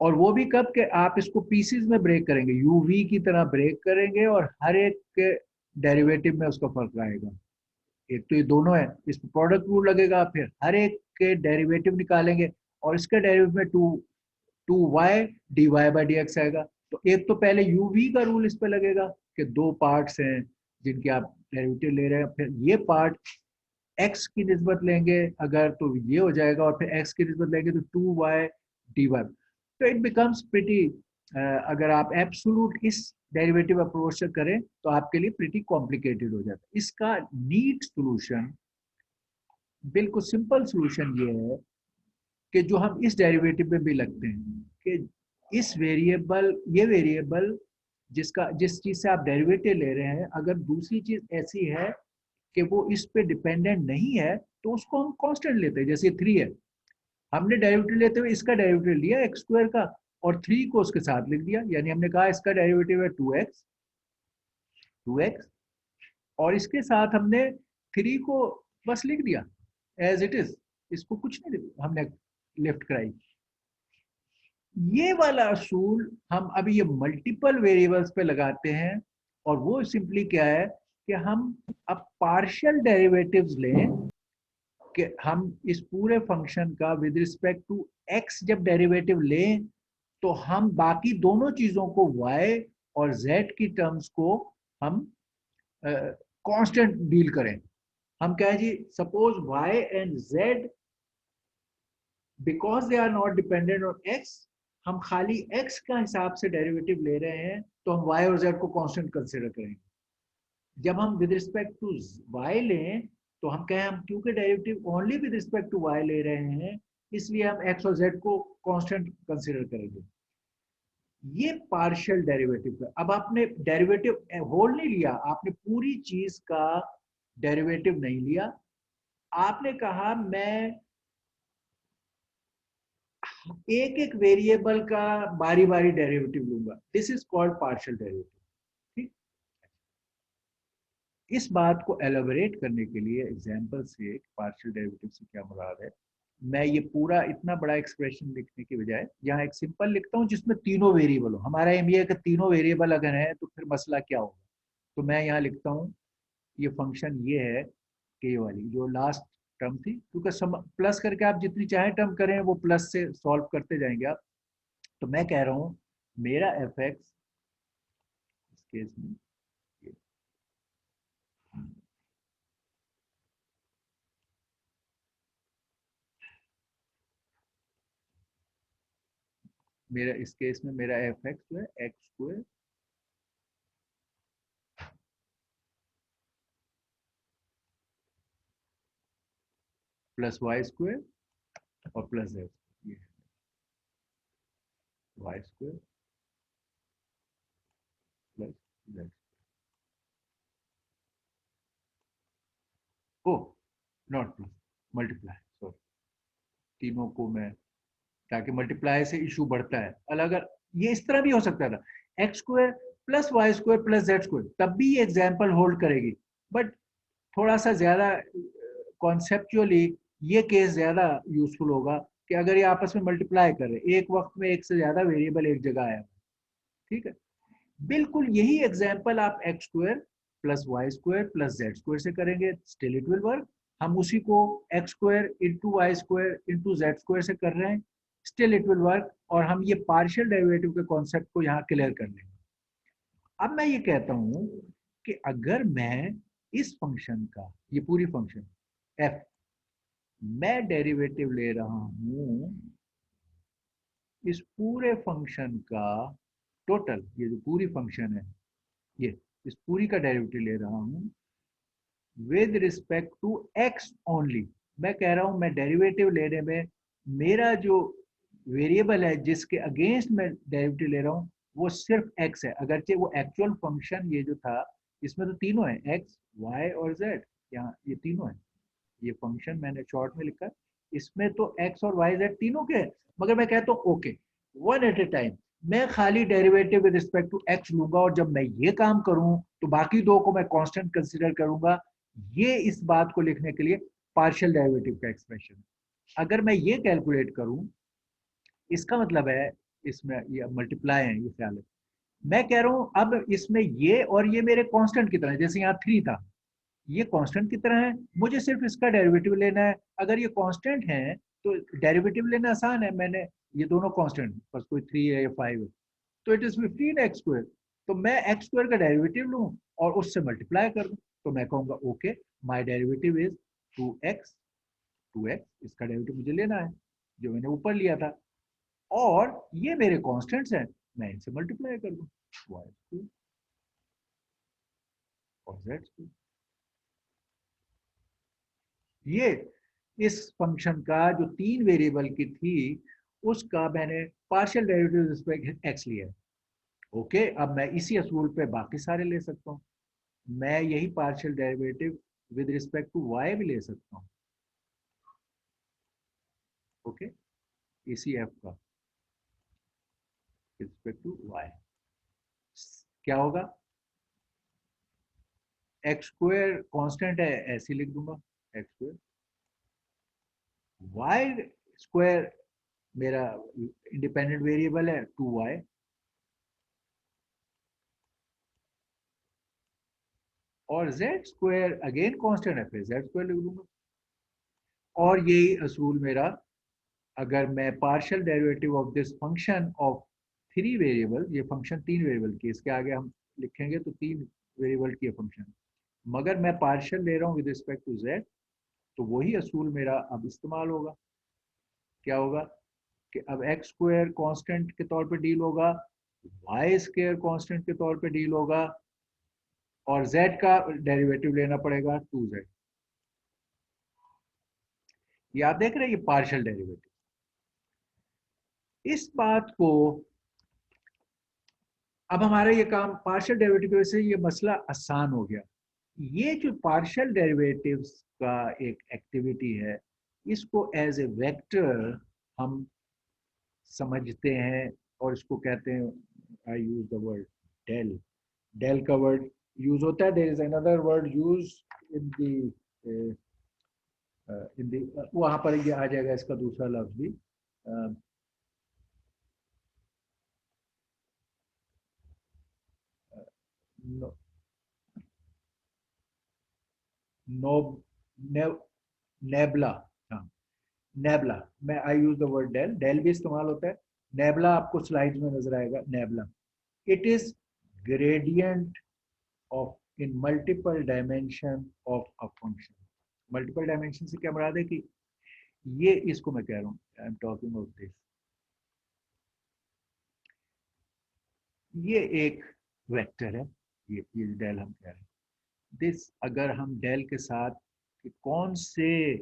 और वो भी कब के आप इसको पीसीज में ब्रेक करेंगे, यूवी की तरह ब्रेक करेंगे, और हर एक के डेरिवेटिव में उसका फर्क आएगा। एक तो ये दोनों है, इसमें प्रोडक्ट रूल लगेगा, फिर हर एक के डेरिवेटिव निकालेंगे, और इसके डेरिवेटिव में two y d y by d x आएगा। तो एक तो पहले यू वी का रूल इस पे लगेगा कि दो पार्ट्स हैं जिनके आप डेरिवेटिव ले रहे हैं, फिर ये पार्ट एक्स की निस्बत लेंगे अगर तो ये हो जाएगा, और फिर एक्स की निस्बत लेंगे तो 2y dy। तो इट बिकम्स प्रिटी, अगर आप एब्सोल्यूट इस डेरिवेटिव अप्रोच से करें तो आपके लिए प्रिटी कॉम्प्लिकेटेड हो जाता है। इसका नीट सोल्यूशन, बिल्कुल सिंपल सोल्यूशन ये है कि जो हम इस डेरिवेटिव में भी लगते हैं कि इस वेरिएबल, ये वेरिएबल जिस चीज से आप डेरिवेटिव ले रहे हैं, अगर दूसरी चीज ऐसी है कि वो इस पे डिपेंडेंट नहीं है तो उसको हम कांस्टेंट लेते हैं। जैसे 3 है, हमने डेरिवेटिव लेते हुए इसका डेरिवेटिव लिया एक्स स्क्वायर का, और 3 को उसके साथ लिख दिया, यानी हमने कहा इसका डेरिवेटिव है 2x, और इसके साथ हमने 3 को बस लिख दिया एज इट इज, इसको कुछ नहीं हमने लेफ्ट कराई। ये वाला असूल हम अभी ये मल्टीपल वेरिएबल्स पे लगाते हैं, और वो सिंपली क्या है कि हम अब पार्शियल डेरिवेटिव्स लें, कि हम इस पूरे फंक्शन का विद रिस्पेक्ट टू एक्स जब डेरिवेटिव लें तो हम बाकी दोनों चीजों को y और z की टर्म्स को हम कांस्टेंट डील करें। हम क्या है जी, suppose y and z because they are not dependent on x, हम खाली x का हिसाब से डेरिवेटिव ले रहे हैं, तो हम y और z को कांस्टेंट कंसिडर करेंगे। जब हम विद रिस्पेक्ट टू y लें तो हम कहें, हम क्योंकि derivative only with respect to y ले रहे हैं, इसलिए हम x और z को कांस्टेंट कंसिडर करेंगे। ये पार्शियल डेरिवेटिव है। अब आपने डेरिवेटिव होल नहीं लिया, आपने पूरी चीज का डेरिवेटिव नहीं लिया, आपने कहा मैं एक एक वेरिएबल का बारी बारी डेरिवेटिव लूंगा, this is called partial derivative. ठीक, इस बात को एलोबरेट करने के लिए एग्जांपल से पार्शियल डेरिवेटिव से क्या मुराद है, मैं ये पूरा इतना बड़ा एक्सप्रेशन लिखने के बजाय यहाँ एक सिंपल लिखता हूँ जिसमें तीनों वेरिएबल हो। हमारा एम ये है कि तीनों वेरिएबल अगर है तो फिर मसला क्या होगा। तो मैं यहाँ लिखता हूँ, ये फंक्शन ये है के वाली जो लास्ट टर्म थी, क्योंकि प्लस करके आप जितनी चाहे टर्म करें वो प्लस से सॉल्व करते जाएंगे आप। तो मैं कह रहा हूँ मेरा एफ एक्स इस केस में मेरा इस केस में मेरा एफ एक्स जो है x square plus y square और प्लस जेड, ये y square plus z. Oh not plus, multiply, sorry, तीनों को मैं, ताकि मल्टीप्लाई से इशू बढ़ता है अलग अलग। ये इस तरह भी हो सकता था, x square plus y square plus z square, तब भी ये एग्जाम्पल होल्ड करेगी, बट थोड़ा सा ज्यादा कॉन्सेप्चुअली ये केस ज्यादा यूजफुल होगा कि अगर ये आपस में मल्टीप्लाई कर रहे एक वक्त में एक से ज्यादा वेरिएबल एक जगह आया। ठीक है, बिल्कुल यही एग्जाम्पल आप x square plus y square plus z square से करेंगे, स्टिल इट विल वर्क। हम उसी को x square into y square into z square से कर रहे हैं, स्टिल इट विल वर्क, और हम ये पार्शियल डेरिवेटिव के कॉन्सेप्ट को यहाँ क्लियर कर लेंगे। अब मैं ये कहता हूं कि अगर मैं इस फंक्शन का, ये पूरी फंक्शन एफ, मैं डेरिवेटिव ले रहा हूं इस पूरे फंक्शन का टोटल ये जो पूरी फंक्शन है, ये इस पूरी का डेरिवेटिव ले रहा हूं with respect to x only. मैं कह रहा हूं मैं डेरिवेटिव लेने में मेरा जो वेरिएबल है जिसके अगेंस्ट मैं डेरिवेटिव ले रहा हूं वो सिर्फ एक्स है, अगरचे वो एक्चुअल फंक्शन ये जो था इसमें तो तीनों है, एक्स वाई और जेड, यहाँ ये तीनों है। ये फंक्शन मैंने शॉर्ट में लिखा है, इसमें तो एक्स और वाई जेड तीनों के हैं, मगर मैं कहता हूँ okay one at a time मैं खाली derivative with respect to x लूंगा, और जब मैं ये काम करूं तो बाकी दो को मैं कांस्टेंट कंसीडर करूंगा। ये इस बात को लिखने के लिए पार्शियल डेरिवेटिव का एक्सप्रेशन। अगर मैं ये कैलकुलेट करूं, इसका मतलब है इसमें ये मल्टीप्लाई है, ये ख्याल है। मैं कह रहा हूं अब इसमें ये और ये मेरे कांस्टेंट की तरह, जैसे यहाँ 3 था ये कांस्टेंट की तरह है, मुझे सिर्फ इसका डेरिवेटिव लेना है। अगर ये कांस्टेंट है तो डेरिवेटिव लेना आसान है, मैंने ये दोनों कांस्टेंट, बस कोई 3 है या 5 है, तो इट इज 15 एक्स स्क्वायर। तो मैं एक्स स्क्वायर का डेरिवेटिव लूं और उससे मल्टीप्लाई कर दूं, तो मैं कहूंगा okay my derivative is 2x, 2x इसका डेरिवेटिव मुझे लेना है जो मैंने ऊपर लिया था, और ये मेरे कांस्टेंट्स हैं, मैं इनसे मल्टीप्लाई कर दूं, y स्क्वायर और z स्क्वायर। ये इस फंक्शन का जो 3 वेरिएबल की थी उसका मैंने पार्शियल डेरिवेटिव रिस्पेक्ट एक्स लिया है। ओके, अब मैं इसी असूल पे बाकी सारे ले सकता हूँ। मैं यही partial derivative with respect to y भी ले सकता हूँ। ओके, इसी एफ का रिस्पेक्ट टू वाई क्या होगा, एक्स स्क्वायर कांस्टेंट है ऐसे लिख दूंगा, एक्स स्क्वायर, वाई स्क्वायर मेरा इंडिपेंडेंट वेरिएबल है 2y, और z स्क्वायर अगेन कांस्टेंट है, फिर z स्क्वायर लिख दूंगा। और यही असूल मेरा, अगर मैं partial derivative of this function of 3 variable, ये फंक्शन 3 वेरिएबल की, इसके आगे हम लिखेंगे तो 3 वेरिएबल की फंक्शन, मगर मैं पार्शियल ले रहा हूँ विद रिस्पेक्ट टू z, तो वही असूल मेरा अब इस्तेमाल होगा। क्या होगा कि अब एक्स स्क्वायर कांस्टेंट के तौर पे डील होगा, वाई स्क्वायर कांस्टेंट के तौर पे डील होगा, और z का डेरिवेटिव लेना पड़ेगा 2z। ये आप देख रहे हैं ये पार्शियल डेरिवेटिव। इस बात को अब हमारा ये काम पार्शियल डेरिवेटिव से ये मसला आसान हो गया। ये जो पार्शियल डेरिवेटिव्स का एक एक्टिविटी है, इसको एज ए वेक्टर हम समझते हैं, और इसको कहते हैं, I use the word del, del का वर्ड यूज होता है, there is another word use in the वहां पर ये आ जाएगा इसका दूसरा लफ्ज भी, नो, नो, नेबला, हाँ नेबला, मैं I use the word del, del भी इस्तेमाल होता है, नेबला आपको स्लाइड्स में नजर आएगा, nebula it is gradient of in multiple dimension of a function. Multiple dimension से क्या मुराद है कि ये इसको मैं कह रहा हूँ, I am talking of this, ये एक वेक्टर है, ये डेल हम कह रहे हैं, दिस अगर हम डेल के साथ कि कौन से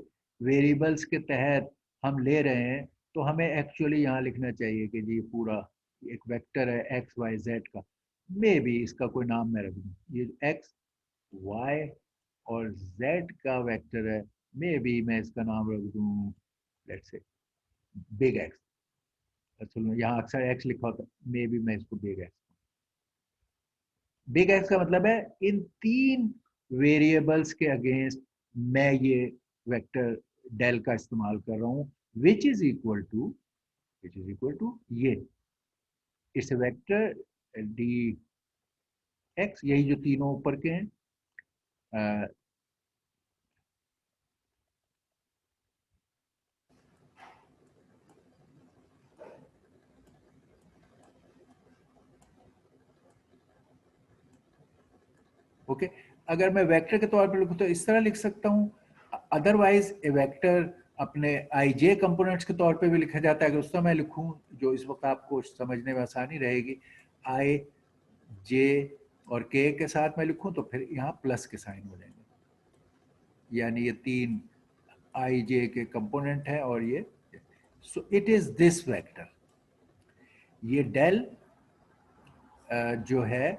वेरिएबल्स के तहत हम ले रहे हैं, तो हमें एक्चुअली यहाँ लिखना चाहिए कि जी पूरा एक वेक्टर है एक्स वाई जेड का, मे भी इसका कोई नाम मैं रख दूँ, ये एक्स वाई और जेड का वेक्टर है, मे भी मैं इसका नाम रख दूँ लेट्स से बिग एक्स, अच्छा यहाँ अक्सर एक्स लिखा होता है, मे भी मैं इसको बिग एक्स, बिग एक्स का मतलब है इन 3 वेरिएबल्स के अगेंस्ट मैं ये वेक्टर डेल का इस्तेमाल कर रहा हूँ, which is equal to, which is equal to ये इस वेक्टर डी एक्स, यही जो तीनों ऊपर के हैं, ओके। अगर मैं वेक्टर के तौर पर लिखूँ तो इस तरह लिख सकता हूँ, अदरवाइज ए वेक्टर अपने आई जे कंपोनेंट्स के तौर पे भी लिखा जाता है, अगर उस तरह मैं लिखूँ जो इस वक्त आपको समझने में आसानी रहेगी, आई जे और के के साथ मैं लिखूं तो फिर यहाँ प्लस के साइन हो जाएंगे, यानी ये तीन आई जे के कंपोनेंट है और ये, so it is this vector. ये डेल जो है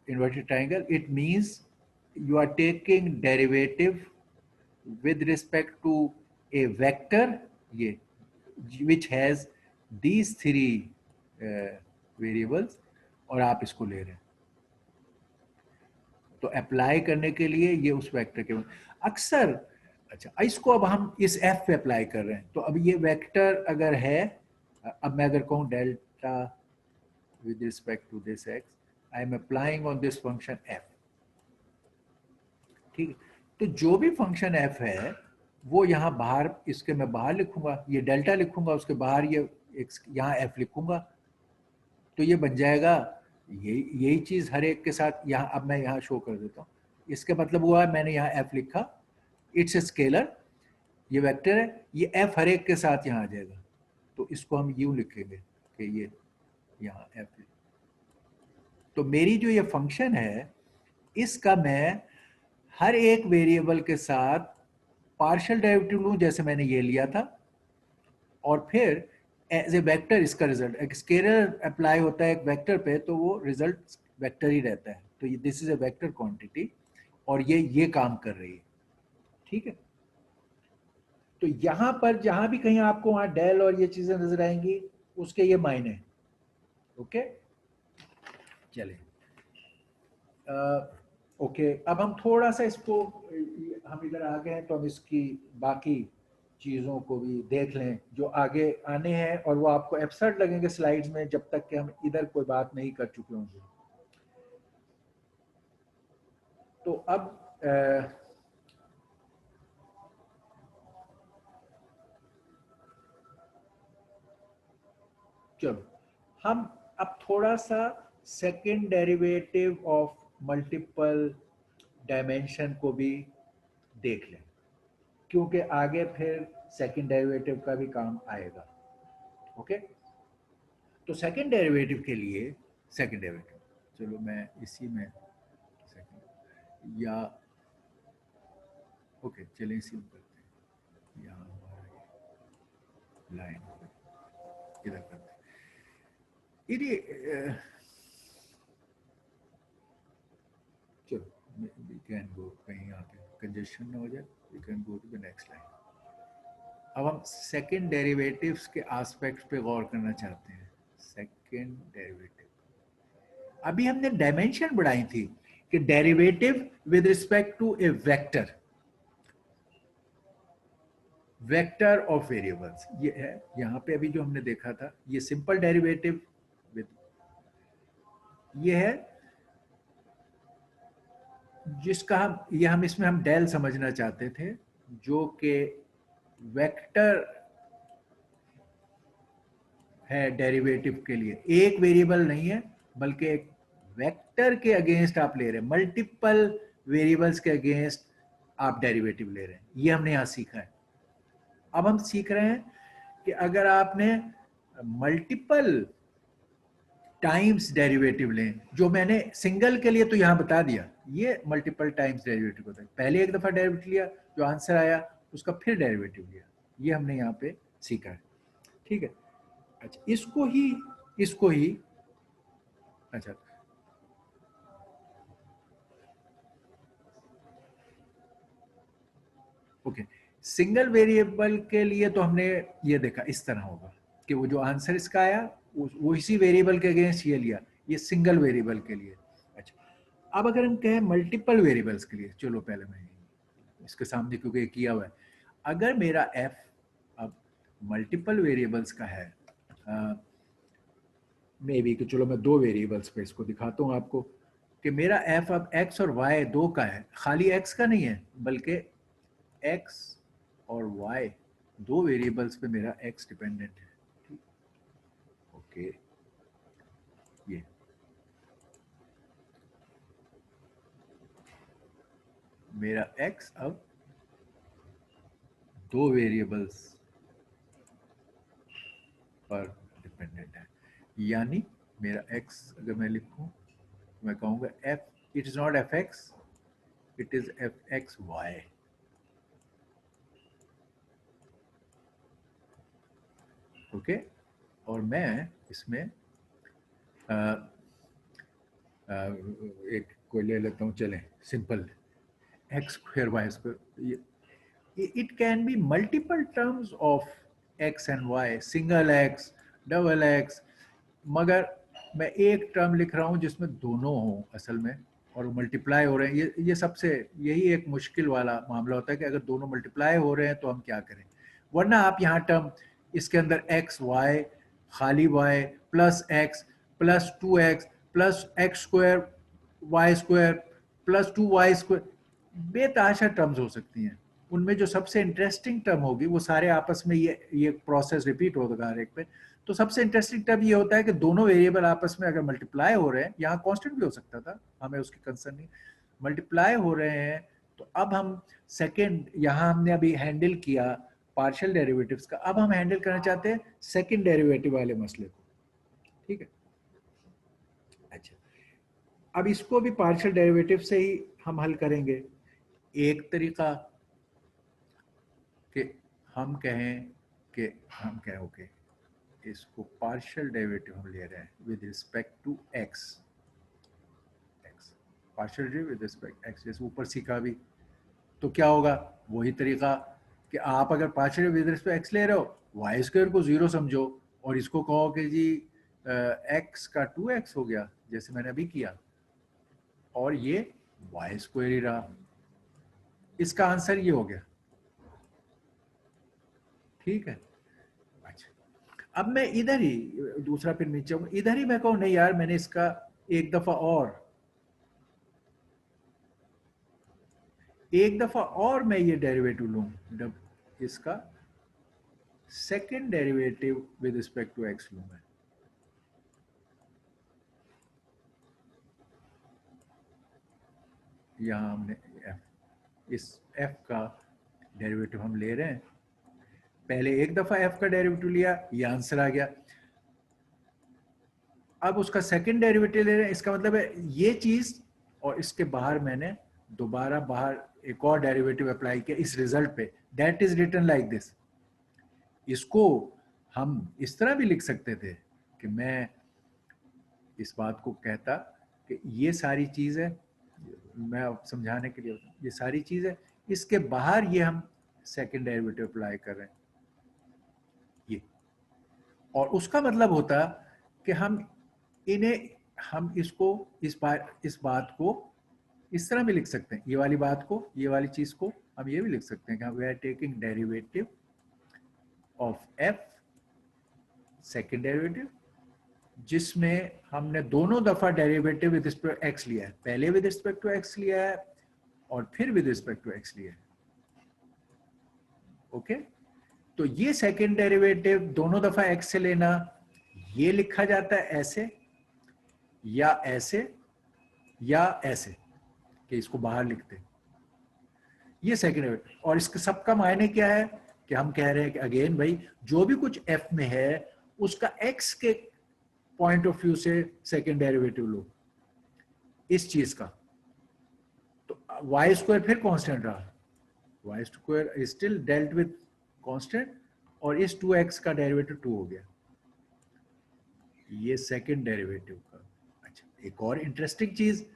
inverted triangle, it means you are taking derivative with respect to a vector, ये which has these three variables, और आप इसको ले रहे हैं तो अप्लाई करने के लिए ये उस वेक्टर के अक्सर। अच्छा, इसको अब हम इस f पे अप्लाई कर रहे हैं, तो अब ये वेक्टर अगर है, अब मैं अगर कहूँ delta with respect to this x, I am applying on this function f, ठीक है। तो जो भी फंक्शन f है वो यहाँ बाहर, इसके मैं बाहर लिखूंगा, ये डेल्टा लिखूंगा, उसके बाहर ये यहाँ f लिखूंगा, तो ये बन जाएगा यही चीज हर एक के साथ। यहाँ अब मैं यहाँ शो कर देता हूँ, इसका मतलब हुआ मैंने यहाँ f लिखा, इट्स ए स्केलर, ये वेक्टर है, ये f हर एक के साथ यहाँ आ जाएगा, तो इसको हम यूं लिखेंगे कि ये यहाँ f। तो मेरी जो ये फंक्शन है इसका मैं हर एक वेरिएबल के साथ पार्शियल डेरिवेटिव लूं, जैसे मैंने ये लिया था, और फिर एज ए वेक्टर इसका रिजल्ट, एक स्केलर अप्लाई होता है एक वेक्टर पे तो वो रिजल्ट वेक्टर ही रहता है, तो this is a vector quantity और ये काम कर रही है, ठीक है। तो यहां पर जहां भी कहीं आपको वहां डेल और ये चीजें नजर आएंगी उसके ये मायने, ओके। चले ओके, अब हम थोड़ा सा इसको, हम इधर आ गए हैं तो हम इसकी बाकी चीज़ों को भी देख लें जो आगे आने हैं, और वो आपको एब्सर्ड लगेंगे स्लाइड्स में जब तक कि हम इधर कोई बात नहीं कर चुके होंगे। तो अब चलो हम अब थोड़ा सा second derivative of multiple dimension को भी देख लें, क्योंकि आगे फिर सेकंड डेरिवेटिव का भी काम आएगा, ओके। तो सेकंड डेरिवेटिव के लिए, सेकंड डेरिवेटिव, चलो मैं इसी में सेकंड या ओके चलिए इसी में करते हैं, यहाँ हमारा लाइन इधर करते हैं। चलो वी कैन गो, कहीं यहाँ पे कंजेशन ना हो जाए, we can go to the next line. अब हम सेकंड डेरिवेटिव्स के एस्पेक्ट्स पे गौर करना चाहते हैं। सेकंड डेरिवेटिव, अभी हमने डायमेंशन बढ़ाई थी कि derivative with respect to a vector, vector of variables, ये है यहाँ पे अभी जो हमने देखा था, ये सिंपल डेरिवेटिव विद, ये है जिसका हम इसमें हम डेल समझना चाहते थे, जो कि वेक्टर है डेरिवेटिव के लिए, एक वेरिएबल नहीं है बल्कि एक वेक्टर के अगेंस्ट आप ले रहे हैं, मल्टीपल वेरिएबल्स के अगेंस्ट आप डेरिवेटिव ले रहे हैं, ये हमने यहां सीखा है। अब हम सीख रहे हैं कि अगर आपने मल्टीपल टाइम्स डेरिवेटिव लें, जो मैंने सिंगल के लिए तो यहां बता दिया, ये मल्टीपल टाइम्स डेरिवेटिव होता है, पहले एक दफा डेरिवेटिव लिया, जो आंसर आया उसका फिर डेरिवेटिव लिया, ये हमने यहाँ पे सीखा है, ठीक है। अच्छा, इसको ही अच्छा, ओके, सिंगल वेरिएबल के लिए तो हमने ये देखा इस तरह होगा कि वो जो आंसर इसका आया वो इसी वेरिएबल के अगेंस्ट ये लिया, ये सिंगल वेरिएबल के लिए। अच्छा, अब अगर हम कहें मल्टीपल वेरिएबल्स के लिए, चलो पहले मैं इसके सामने क्योंकि किया हुआ है, अगर मेरा f अब मल्टीपल वेरिएबल्स का है, मे बी, तो चलो मैं दो वेरिएबल्स पे इसको दिखाता हूँ आपको कि मेरा f अब x और y दो का है, खाली x का नहीं है बल्कि x और y दो वेरिएबल्स पे मेरा x डिपेंडेंट है, ठीक, ओके। ये मेरा x अब दो वेरिएबल्स पर डिपेंडेंट है, यानी मेरा x अगर मैं लिखूं तो मैं कहूंगा f, it is not fx, it is fxy। Okay, और मैं इसमें एक कोई ले लेता हूँ, चलें simple, x square Y square. It can be multiple terms of x and y, single x, double x, मगर मैं एक टर्म लिख रहा हूँ जिसमें दोनों हों असल में, और मल्टीप्लाई हो रहे हैं। ये सबसे, यही एक मुश्किल वाला मामला होता है कि अगर दोनों मल्टीप्लाई हो रहे हैं तो हम क्या करें। वरना आप यहाँ टर्म, इसके अंदर एक्स वाई, खाली Y plus X plus 2x plus x square Y square plus 2y square, बेताशा टर्म्स हो सकती हैं। उनमें जो सबसे इंटरेस्टिंग टर्म होगी वो सारे आपस में ये प्रोसेस रिपीट होगा हर एक पे। तो सबसे इंटरेस्टिंग टर्म ये होता है कि दोनों वेरिएबल आपस में अगर मल्टीप्लाई हो रहे हैं, यहाँ कांस्टेंट भी हो सकता था, हमें उसकी कंसर्न नहीं, मल्टीप्लाई हो रहे हैं, तो अब हम सेकंड, यहाँ हमने अभी हैंडल किया पार्शियल डेरिवेटिव्स का, अब हम हैंडल करना चाहते हैं सेकंड डेरिवेटिव वाले मसले को। ठीक है, अच्छा, अब इसको भी पार्शियल डेरिवेटिव से ही हम हल करेंगे। एक तरीका कि हम कहें कि हम कहें ओके, इसको पार्शियल डेरिवेटिव हम ले रहे हैं with respect to x, partial derivative with respect x, जैसे ऊपर सीखा भी, तो क्या होगा, वही तरीका कि आप अगर पार्शियल विद रिस्पेक्ट एक्स ले रहे हो, वाई स्क्वायर को 0 समझो और इसको कहो कि जी एक्स का 2x हो गया, जैसे मैंने अभी किया, और ये वाई स्क्वायर ही रहा। इसका आंसर ये हो गया। ठीक है, अच्छा, अब मैं इधर ही दूसरा फिर नीचे, इधर ही मैं कहूँ नहीं यार, मैंने इसका एक दफा और मैं ये डेरिवेटिव लूं, इसका second derivative with respect to x लूं मैं। यहां हमने इस f का डेरिवेटिव हम ले रहे हैं, पहले एक दफा f का डेरिवेटिव लिया, ये आंसर आ गया। अब उसका सेकंड डेरिवेटिव ले रहे हैं, इसका मतलब है ये चीज, और इसके बाहर मैंने दोबारा बाहर एक और डेरिवेटिव अप्लाई किया इस रिजल्ट पे, that is written like this. इसको हम इस तरह भी लिख सकते थे कि मैं इस बात को कहता कि ये सारी चीज है, मैं समझाने के लिए, ये सारी चीज है, इसके बाहर ये हम सेकंड डेरिवेटिव अप्लाई कर रहे हैं ये, और उसका मतलब होता कि हम इसको इस बात को इस तरह भी लिख सकते हैं, ये वाली बात को, ये वाली चीज को हम ये भी लिख सकते हैं कि we are taking derivative of f, second derivative, जिसमें हमने दोनों दफा डेरिवेटिव विद रिस्पेक्ट एक्स लिया है, पहले विद रिस्पेक्ट टू एक्स लिया है और फिर विद रिस्पेक्ट टू एक्स लिया है। ओके, तो ये सेकंड डेरिवेटिव दोनों दफा एक्स से लेना, ये लिखा जाता है ऐसे या ऐसे या ऐसे, कि इसको बाहर लिखते हैं, ये सेकंड डेरिवेटिव। और इसके सबका मायने क्या है कि हम कह रहे हैं कि अगेन भाई, जो भी कुछ एफ में है उसका एक्स के पॉइंट ऑफ व्यू से सेकंड डेरिवेटिव लो इस चीज का, तो वाई स्क्वायर फिर कांस्टेंट रहा, y square is still dealt with constant, और इस 2x का डेरिवेटिव 2 हो गया, ये सेकंड डेरिवेटिव का। अच्छा, एक और इंटरेस्टिंग चीज,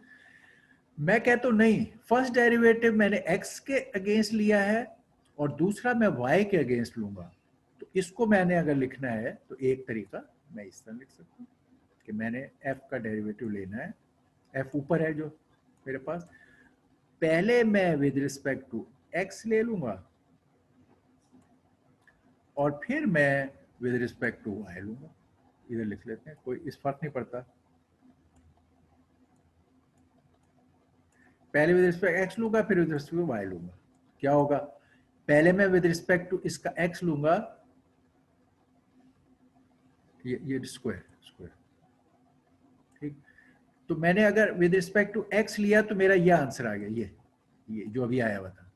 मैं कहता हूं नहीं, फर्स्ट डेरिवेटिव मैंने x के अगेंस्ट लिया है और दूसरा मैं y के अगेंस्ट लूंगा, तो इसको मैंने अगर लिखना है तो एक तरीका मैं इस तरह लिख सकता हूं कि मैंने f का डेरिवेटिव लेना है, f ऊपर है जो मेरे पास, पहले मैं विद रिस्पेक्ट टू x ले लूंगा और फिर मैं विद रिस्पेक्ट टू y लूंगा, इधर लिख लेते हैं, कोई इस फर्क नहीं पड़ता, पहले विद रिस्पेक्ट एक्स लूंगा फिर विद रिस्पेक्ट टू वाई लूंगा, क्या होगा, पहले मैं विद रिस्पेक्ट टू इसका एक्स लूंगा, ये स्क्वायर स्क्वायर, ठीक, तो मैंने अगर विद रिस्पेक्ट टू एक्स लिया तो मेरा ये आंसर आ गया, ये जो अभी आया हुआ था।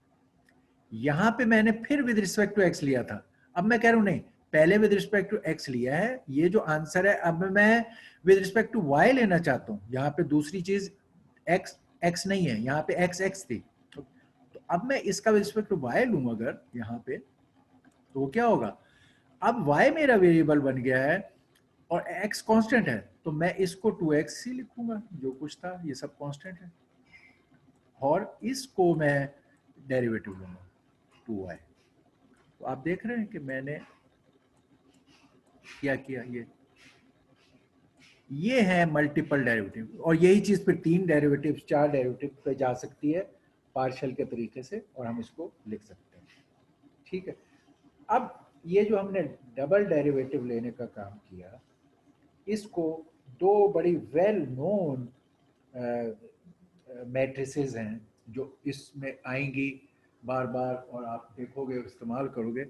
यहां पे मैंने फिर विद रिस्पेक्ट टू एक्स लिया था, अब मैं कह रहा हूं नहीं, पहले विद रिस्पेक्ट टू एक्स लिया है, ये जो आंसर है, अब मैं विद रिस्पेक्ट टू वाई लेना चाहता हूँ। यहाँ पे दूसरी चीज एक्स एक्स नहीं है, यहाँ पे एक्स एक्स थी, तो अब मैं इसका विद रिस्पेक्ट टू वाई लूँ अगर यहाँ पे, तो क्या होगा, अब y मेरा वेरिएबल बन गया है और x कांस्टेंट है, तो मैं इसको 2x ही लिखूंगा, जो कुछ था ये सब कांस्टेंट है, और इसको मैं डेरिवेटिव लूंगा 2y। तो आप देख रहे हैं कि मैंने क्या किया, ये है मल्टीपल डेरिवेटिव, और यही चीज फिर 3 डेरिवेटिव 4 डेरिवेटिव पे जा सकती है पार्शियल के तरीके से, और हम इसको लिख सकते हैं। ठीक है, अब ये जो हमने डबल डेरिवेटिव लेने का काम किया, इसको दो बड़ी वेल नोन मैट्रिसेस हैं जो इसमें आएंगी बार बार, और आप देखोगे इस्तेमाल करोगे।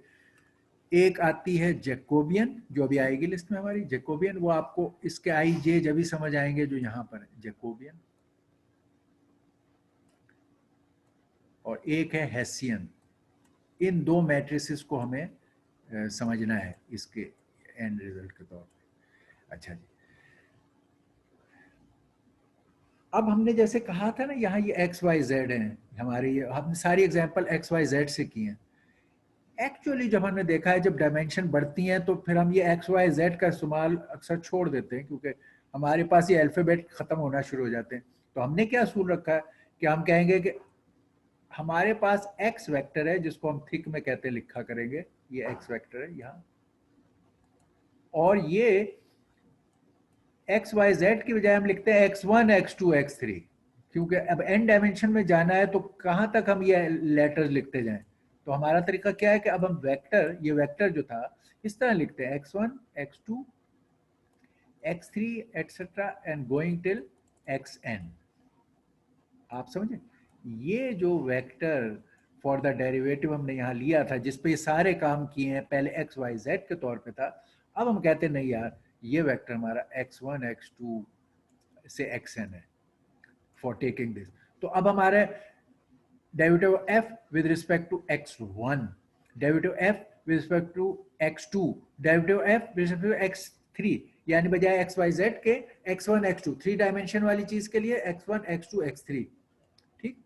एक आती है जैकोबियन, जो अभी आएगी लिस्ट में हमारी, जैकोबियन, वो आपको इसके आई जे जब भी समझ आएंगे जो यहाँ पर है जैकोबियन, और एक है हेसियन। इन दो मैट्रिसेस को हमें समझना है इसके एंड रिजल्ट के तौर पे। अच्छा जी, अब हमने जैसे कहा था ना, यहाँ ये एक्स वाई जेड है हमारे, ये हमने सारी एग्जांपल एक्स वाई जेड से की हैं। एक्चुअली जब हमने देखा है जब डायमेंशन बढ़ती हैं तो फिर हम ये एक्स वाई जेड का इस्तेमाल अक्सर छोड़ देते हैं, क्योंकि हमारे पास ये अल्फ़ाबेट ख़त्म होना शुरू हो जाते हैं। तो हमने क्या असूल रखा है कि हम कहेंगे कि हमारे पास एक्स वेक्टर है, जिसको हम थिक में कहते लिखा करेंगे, ये एक्स वेक्टर है यहाँ, और ये एक्स वाई जेड की बजाय हम लिखते हैं x one x two x three, क्योंकि अब एन डायमेंशन में जाना है तो कहाँ तक हम ये लेटर्स लिखते जाएं। तो हमारा तरीका क्या है कि अब हम वेक्टर, ये वेक्टर जो था इस तरह लिखते हैं, x one x two x three etcetera and going till x n. आप समझे, ये जो वेक्टर फॉर द डेरिवेटिव हमने यहाँ लिया था, जिसपे ये सारे काम किए हैं, पहले एक्स वाई जेड के तौर पे था, अब हम कहते नहीं यार, ये वेक्टर हमारा एक्स वन एक्स टू से एक्स एन है फॉर टेकिंग दिस। तो अब हमारे derivative f with respect to x one, derivative f with respect to x two, derivative f with respect to x three, यानी बजाय x y z के x one x two, three dimension वाली चीज के लिए x one x two x three. ठीक,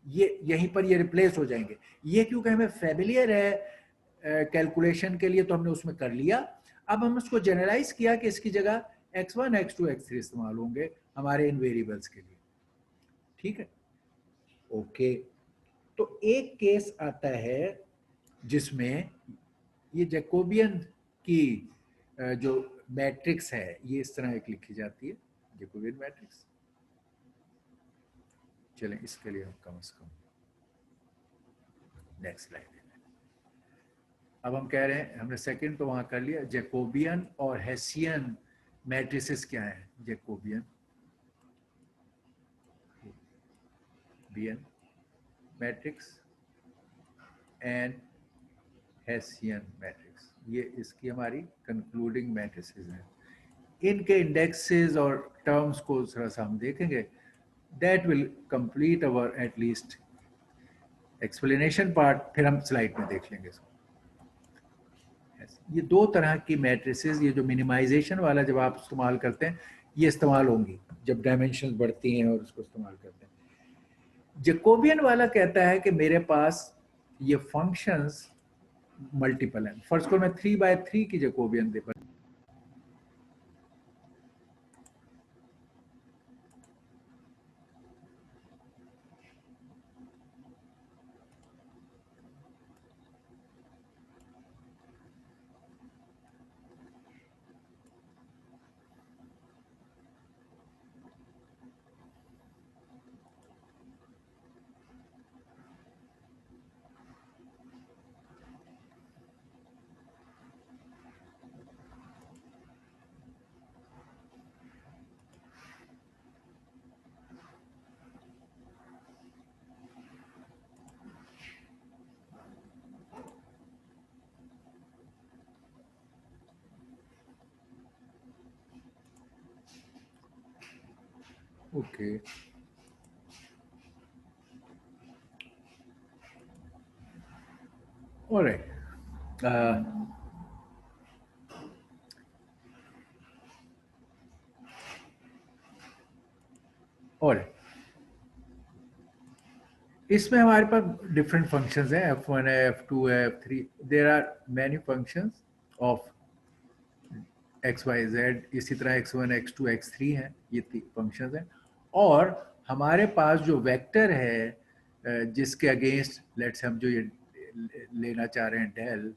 ये यहीं पर ये रिप्लेस हो जाएंगे। ये क्योंकि हमें फेमिलियर है कैलकुलेशन के लिए, तो हमने उसमें कर लिया। अब हम उसको जनरलाइज किया कि इसकी जगह x1 x2 x3 इस्तेमाल होंगे हमारे इन वेरिएबल्स के लिए। ठीक है, ओके। तो एक केस आता है जिसमें ये जैकोबियन की जो मैट्रिक्स है, ये इस तरह एक लिखी जाती है, जैकोबियन मैट्रिक्स। चलें, इसके लिए हम कम से कम नेक्स्ट स्लाइड। अब हम कह रहे हैं, हमने सेकंड तो वहां कर लिया, जैकोबियन और हेसियन मैट्रिसेस क्या है, जैकोबियन बियन मैट्रिक्स एंड हेसियन मैट्रिक्स, ये इसकी हमारी कंक्लूडिंग मैट्रिसेस हैं। इनके इंडेक्सेस और टर्म्स को थोड़ा सा हम देखेंगे, that will complete our at least explanation part, फिर हम स्लाइड में देख लेंगे इसको। ये दो तरह की मैट्रिसेस, ये जो मिनिमाइजेशन वाला जब आप इस्तेमाल करते हैं, ये इस्तेमाल होंगी जब डायमेंशंस बढ़ती हैं और उसको इस्तेमाल करते हैं। जैकोबियन वाला कहता है कि मेरे पास ये फंक्शंस मल्टीपल हैं। फर्स्ट को मैं 3/3 की जैकोबियन दे, ओके। ऑलराइट, इसमें हमारे पास डिफरेंट फंक्शंस हैं, f1 है, f2 है, f3, there are many functions of x y z, इसी तरह x1 x2 x3 हैं, ये फंक्शंस हैं। और हमारे पास जो वेक्टर है जिसके अगेंस्ट लेट्स हम जो ये लेना चाह रहे हैं डेल,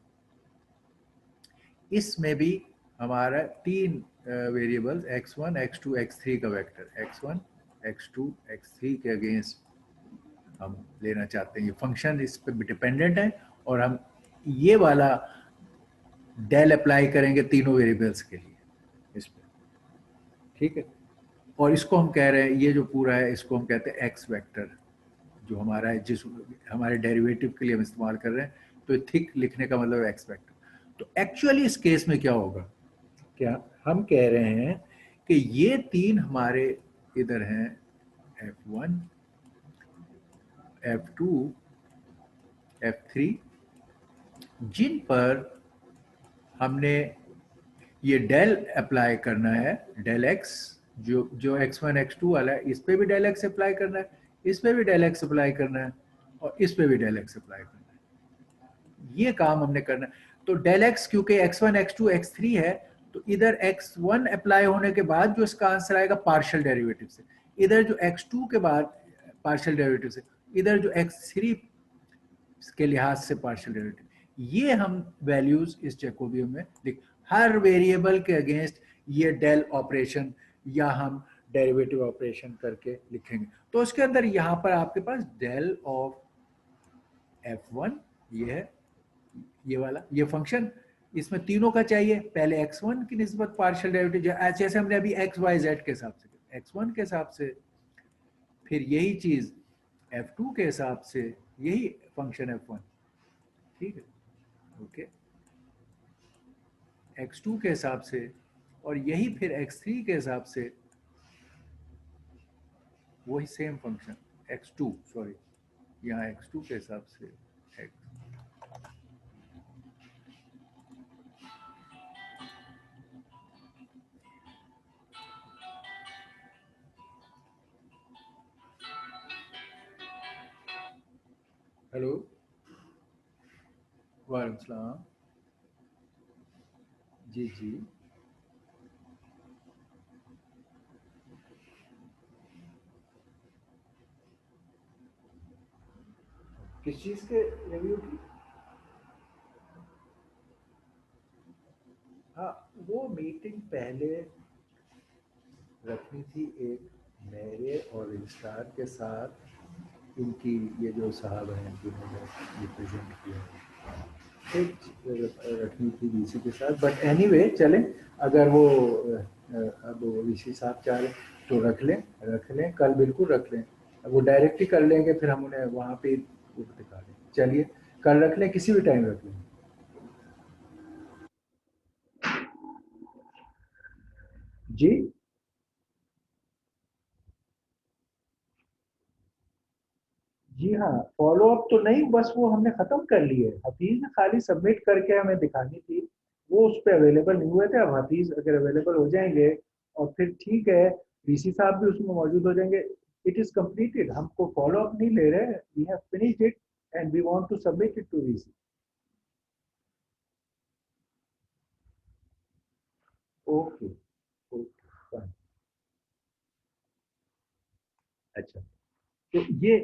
इसमें भी हमारा तीन वेरिएबल्स x1 x2 x3 का वेक्टर, x1 x2 x3 के अगेंस्ट हम लेना चाहते हैं। ये फंक्शन इस पे डिपेंडेंट है और हम ये वाला डेल अप्लाई करेंगे तीनों वेरिएबल्स के लिए इस पे, ठीक है। और इसको हम कह रहे हैं, ये जो पूरा है इसको हम कहते हैं एक्स वेक्टर, जो हमारा है, जिस हमारे डेरिवेटिव के लिए हम इस्तेमाल कर रहे हैं। तो थिक लिखने का मतलब एक्स वेक्टर। तो एक्चुअली इस केस में क्या होगा, क्या हम कह रहे हैं कि ये तीन हमारे इधर हैं, F1 F2 F3, जिन पर हमने ये डेल अप्लाई करना है, डेल एक्स, जो x1 x2 वाला है, इस पे भी डेल एक्स अप्लाई करना है, इस पे भी डेल एक्स अप्लाई करना है, और इस पे भी डेल एक्स अप्लाई करना है। ये काम हमने करना है। तो डेल एक्स क्योंकि x1 x2 x3 है, तो इधर x1 अप्लाई होने के बाद जो इसका आंसर आएगा पार्शियल डेरिवेटिव से, इधर जो x2 के बाद पार्शियल डेरिवेटिव से, इधर जो x3 के लिहाज से पार्शियल डेरिवेटिव, ये हम वैल्यूज इस जैकोबियन में लिख, हर वेरिएबल के अगेंस्ट ये डेल ऑपरेशन या हम डेरिवेटिव ऑपरेशन करके लिखेंगे। तो उसके अंदर यहां पर आपके पास डेल ऑफ f1 ये है, ये वाला ये फंक्शन, इसमें तीनों का चाहिए। पहले x1 की निस्बत पार्शियल डेरिवेटिव जैसे हमने अभी एक्स वाई जेड के हिसाब से, x1 के हिसाब से, फिर यही चीज f2 के हिसाब से, यही फंक्शन f1, ठीक है, ओके, x2 के हिसाब से, और यही फिर x3 के हिसाब से, वही सेम फंक्शन x2, सॉरी यहाँ x2 के हिसाब से x, हेलो, वालेकुम सलाम, जी जी, किस चीज के रिव्यू की? हाँ, वो मीटिंग पहले रखनी थी एक, मेरे और रजिस्ट्रार के साथ, इनकी ये जो साहब हैं जिन्होंने ये प्रेजेंट किया, एक रखनी थी वीसी के साथ। बट एनीवे चलें, अगर वो अब वीसी साहब चाह रहे तो रख लें, कल बिल्कुल रख लें। अब वो डायरेक्ट ही कर लेंगे, फिर हम उन्हें वहाँ पे वो दिखा दें। चलिए कल रख लें, किसी भी टाइम रख लें। जी जी हाँ, फॉलो अप तो नहीं, बस वो हमने खत्म कर ली है। हफीज ने खाली सबमिट करके हमें दिखानी थी, वो उस पर अवेलेबल नहीं हुए थे। अब हफीज अगर अवेलेबल हो जाएंगे और फिर ठीक है, वीसी साहब भी उसमें मौजूद हो जाएंगे, इट इज कंप्लीटेड। हमको फॉलो अप नहीं ले रहे, we have finished it and we want to submit it to VC. Okay, okay fine, अच्छा। तो ये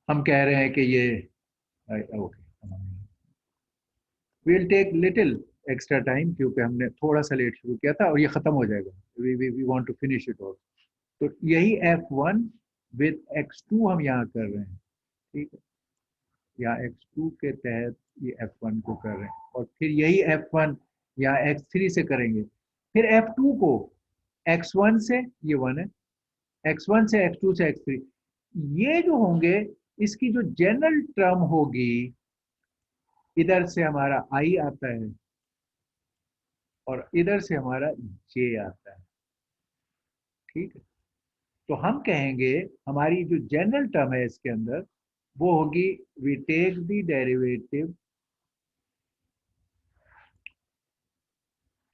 हम कह रहे हैं कि ये okay, will take little extra time, क्योंकि हमने थोड़ा सा लेट शुरू किया था और ये खत्म हो जाएगा। We want to finish it all. तो यही F1 विद x2 हम यहाँ कर रहे हैं, ठीक है, यहाँ x2 के तहत ये F1 को कर रहे हैं, और फिर यही F1 यहाँ x3 से करेंगे, फिर F2 को x1 से, ये 1 है, x1 से x2 से x3, ये जो होंगे, इसकी जो जनरल टर्म होगी, इधर से हमारा I आता है और इधर से हमारा J आता है, ठीक है। तो हम कहेंगे हमारी जो जनरल टर्म है इसके अंदर, वो होगी, we take the derivative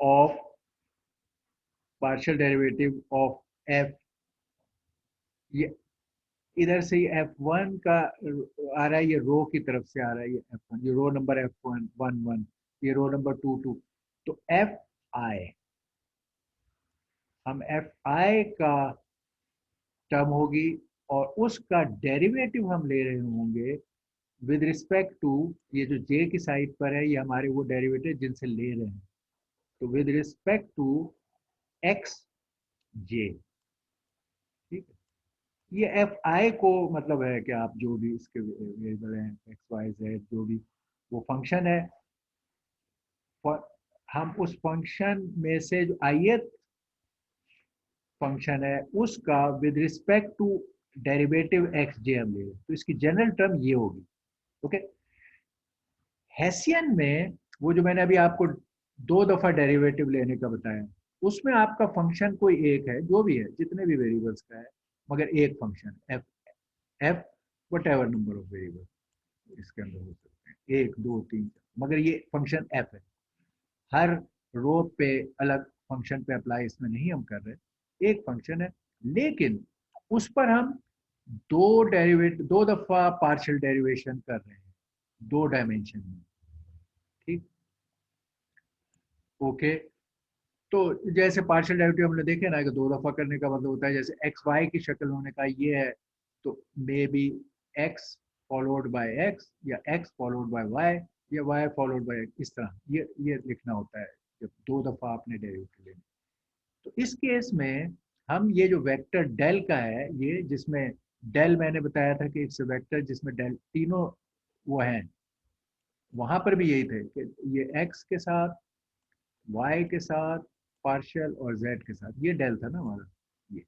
of partial derivative of f, ये इधर से ये F1 का आ रहा है, ये रो की तरफ से आ रहा है, ये F1, ये रो नंबर F1 1 ये रो नंबर 2 तो Fi, हम Fi का टर्म होगी और उसका डेरिवेटिव हम ले रहे होंगे विद रिस्पेक्ट टू, ये जो J की साइड पर है ये हमारे वो डेरिवेटिव जिनसे ले रहे हैं, तो विद रिस्पेक्ट टू एक्स जे। ठीक है, ये एफ आई को मतलब है कि आप जो भी इसके वेरिएबल हैं एक्स वाई जेड जो भी वो फंक्शन है, हम उस फंक्शन में से जो ith फंक्शन है उसका with respect to derivative X J हम ले रहे हैं, तो इसकी जनरल टर्म ये होगी। ओके, हेसियन में वो जो मैंने अभी आपको 2 दफा डेरिवेटिव लेने का बताया, उसमें आपका फंक्शन कोई एक है, जो भी है जितने भी वेरिएबल्स का है, मगर एक function F, F what ever number of variable इसके अंदर हो सकते हैं, 1 2 3, मगर ये फंक्शन एफ है। हर रो पे अलग फंक्शन पे अप्लाई इसमें नहीं हम कर रहे, एक फंक्शन है, लेकिन उस पर हम 2 दफा पार्शियल डेरिवेशन कर रहे हैं 2 डायमेंशन में। ठीक, ओके, तो जैसे पार्शियल डेरिवेटिव हमने देखे ना कि 2 दफा करने का मतलब होता है जैसे एक्स वाई की शक्ल होने का ये है, तो may be x followed by x या एक्स फॉलोड बाय वाई या वाई फॉलोड बाय इस तरह ये लिखना होता है जब 2 दफा आपने डेरिवेटिव लेना। तो इस केस में हम ये जो वेक्टर डेल का है, ये जिसमें डेल मैंने बताया था कि इट्स वेक्टर जिसमें डेल तीनों वो हैं, वहां पर भी यही थे कि ये एक्स के साथ y के साथ पार्शियल और z के साथ, ये डेल था ना हमारा ये।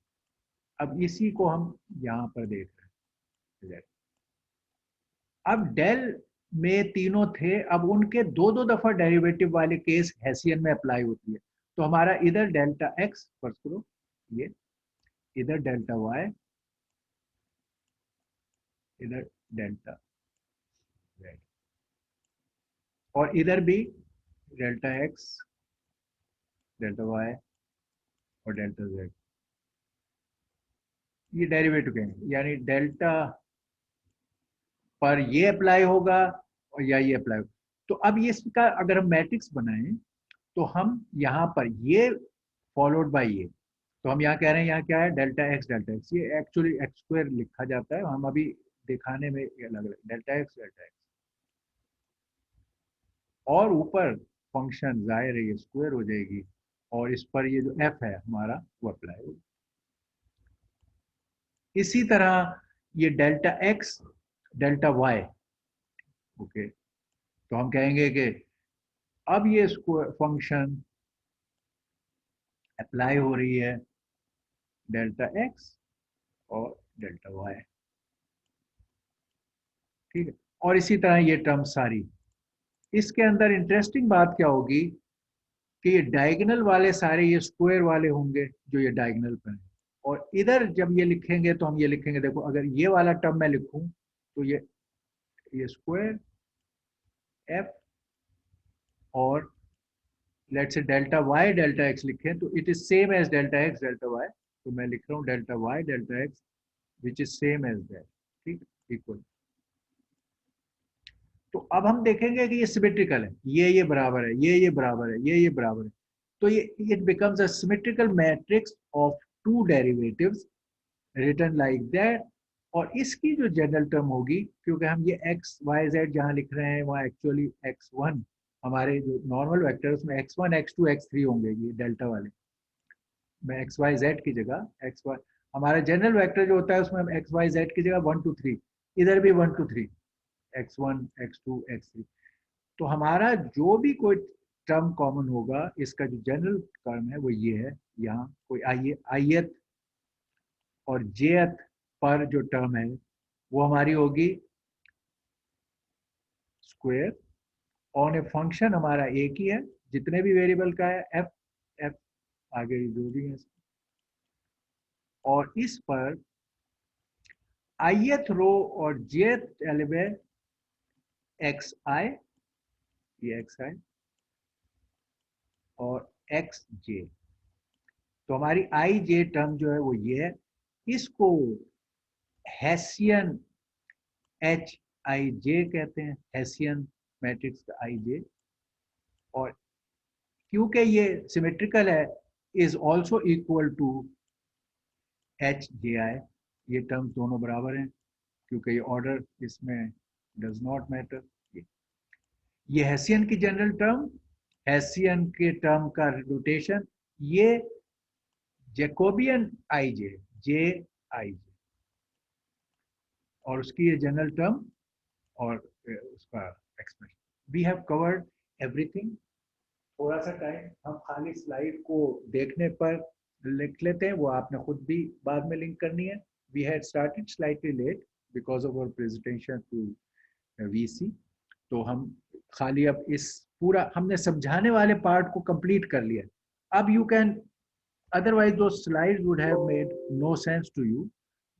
अब इसी को हम यहाँ पर देख रहे हैं z। अब डेल में तीनों थे, अब उनके 2 2 दफा डेरिवेटिव वाले केस हेसियन में अप्लाई होती है, तो हमारा इधर डेल्टा x फर्ज करो, ये इधर डेल्टा y, इधर डेल्टा z, और इधर भी डेल्टा x डेल्टा y और डेल्टा z, ये डेरिवेटिव कहेंगे, यानी डेल्टा पर ये अप्लाई होगा और या ये अप्लाई होगा। तो अब ये इसका अगर हम मैट्रिक्स बनाएं तो हम यहाँ पर ये फॉलोड बाय ये, तो हम यहाँ कह रहे हैं यहाँ क्या है डेल्टा एक्स, ये एक्चुअली एक्स स्क्वायर लिखा जाता है, हम अभी दिखाने में अलग अलग डेल्टा एक्स, और ऊपर फंक्शन जाहिर है ये स्क्वायर हो जाएगी, और इस पर ये जो एफ है हमारा वो अप्लाई होगा। इसी तरह ये delta x delta y, okay, तो हम कहेंगे कि अब ये फंक्शन अप्लाई हो रही है डेल्टा एक्स और डेल्टा वाई। ठीक है, और इसी तरह ये टर्म सारी, इसके अंदर इंटरेस्टिंग बात क्या होगी कि ये डायगोनल वाले सारे ये स्क्वायर वाले होंगे जो ये डायगोनल पर है, और इधर जब ये लिखेंगे तो हम ये लिखेंगे, देखो अगर ये वाला टर्म मैं लिखूं तो ये स्क्वायर एफ, और let say delta y delta x लिखें तो it is same as delta x delta y, तो मैं लिख रहा हूँ delta y delta x which is same as that. ठीक, इक्वल। तो अब हम देखेंगे कि ये सिमेट्रिकल है, ये बराबर है, ये बराबर है, ये बराबर है, तो ये it becomes a symmetrical matrix of 2 derivatives return like that. और इसकी जो जनरल टर्म होगी, क्योंकि हम ये एक्स वाई जेड जहाँ लिख रहे हैं वहाँ एक्चुअली x1 हमारे जो नॉर्मल वेक्टर उसमें x1 x2 x3 होंगे, ये डेल्टा वाले में एक्स वाई जेड की जगह एक्स वाई, हमारा जनरल वेक्टर जो होता है उसमें हम एक्स वाई जेड की जगह 1 2 3, इधर भी 1 2 3 x1 x2 x3, तो हमारा जो भी कोई टर्म कॉमन होगा इसका जो जनरल टर्म है वो ये है, यहाँ कोई आइएथ और जेथ पर जो टर्म है वो हमारी होगी स्क्वायर ऑन ए फंक्शन, हमारा एक ही है जितने भी वेरिएबल का है एफ, एफ आगे जो भी है, और इस पर आइएथ रो और जेथ एलिमेंट एक्स आई, ये एक्स आई और एक्स जे, तो हमारी आई जे टर्म जो है वो ये है, इसको हेसियन एच आई जे कहते हैं, हेसियन मैट्रिक्स का आई जे, और क्योंकि ये सिमेट्रिकल है is also equal to H J I, ये टर्म्स दोनों बराबर हैं क्योंकि ये ऑर्डर इसमें डज नॉट मैटर। ये हेसियन की जनरल टर्म, हेसियन के टर्म का रोटेशन, ये Jacobian I J I J, और उसकी ये जनरल टर्म और उसका expression. We have covered everything. थोड़ा सा टाइम हम खाली स्लाइड को देखने पर लिख लेते हैं, वो आपने खुद भी बाद में लिंक करनी है। We had started slightly late because of our presentation to VC, तो हम खाली अब इस पूरा हमने समझाने वाले पार्ट को कंप्लीट कर लिया। अब यू कैन, अदरवाइज दो slides would have made no sense to you.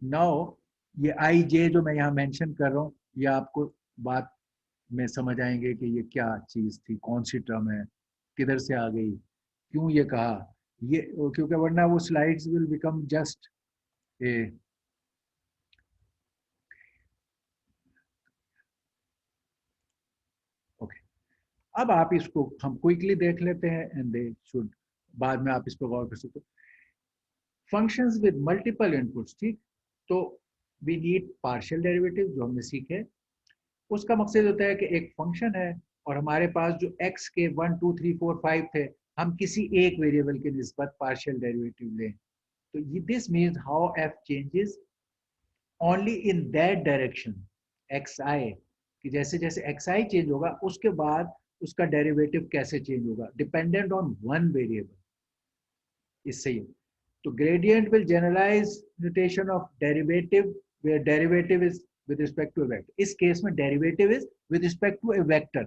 Now ये आई जे जो मैं यहाँ मेंशन कर रहा हूँ, ये आपको बात में समझ आएंगे कि ये क्या चीज थी, कौन सी टर्म है, किधर से आ गई, क्यों ये कहा, ये क्योंकि वरना वो slides will become just a. Okay, अब आप इसको हम क्विकली देख लेते हैं एंड दे शुड, बाद में आप इस पर गौर कर सकते हो। फंक्शंस विद मल्टीपल इनपुट्स, ठीक, तो वी नीड पार्शियल डेरिवेटिव जो हमने सीखे। उसका मकसद होता है कि एक फंक्शन है और हमारे पास जो x के 1 2 3 4 5 थे, हम किसी एक वेरिएबल के निस्बत पार्शियल डेरिवेटिव लें, तो ये this means how f changes only in that direction xi, कि जैसे जैसे xi चेंज होगा उसके बाद उसका डेरिवेटिव कैसे चेंज होगा, डिपेंडेंट ऑन वन वेरिएबल। इससे ही तो gradient will generalize notation of derivative where derivative is with respect to a vector. इस केस में derivative is with respect to a vector.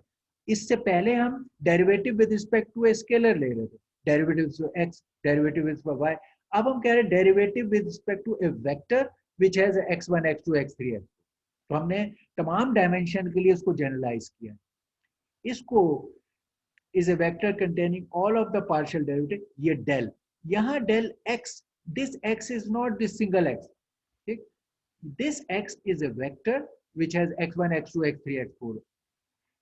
इससे पहले हम derivative with respect to a scalar ले रहे थे, derivative is for x, derivative is for y। अब हम कह रहे हैं derivative with respect to a vector which has x1 x2 x3 x4। तो हमने तमाम डायमेंशन के लिए इसको जनरलाइज किया। इसको is a vector containing all of the partial derivative, ये del, यहाँ del x, this x is not this single x, ठीक, this x is a vector which has x1 x2 x3 x4।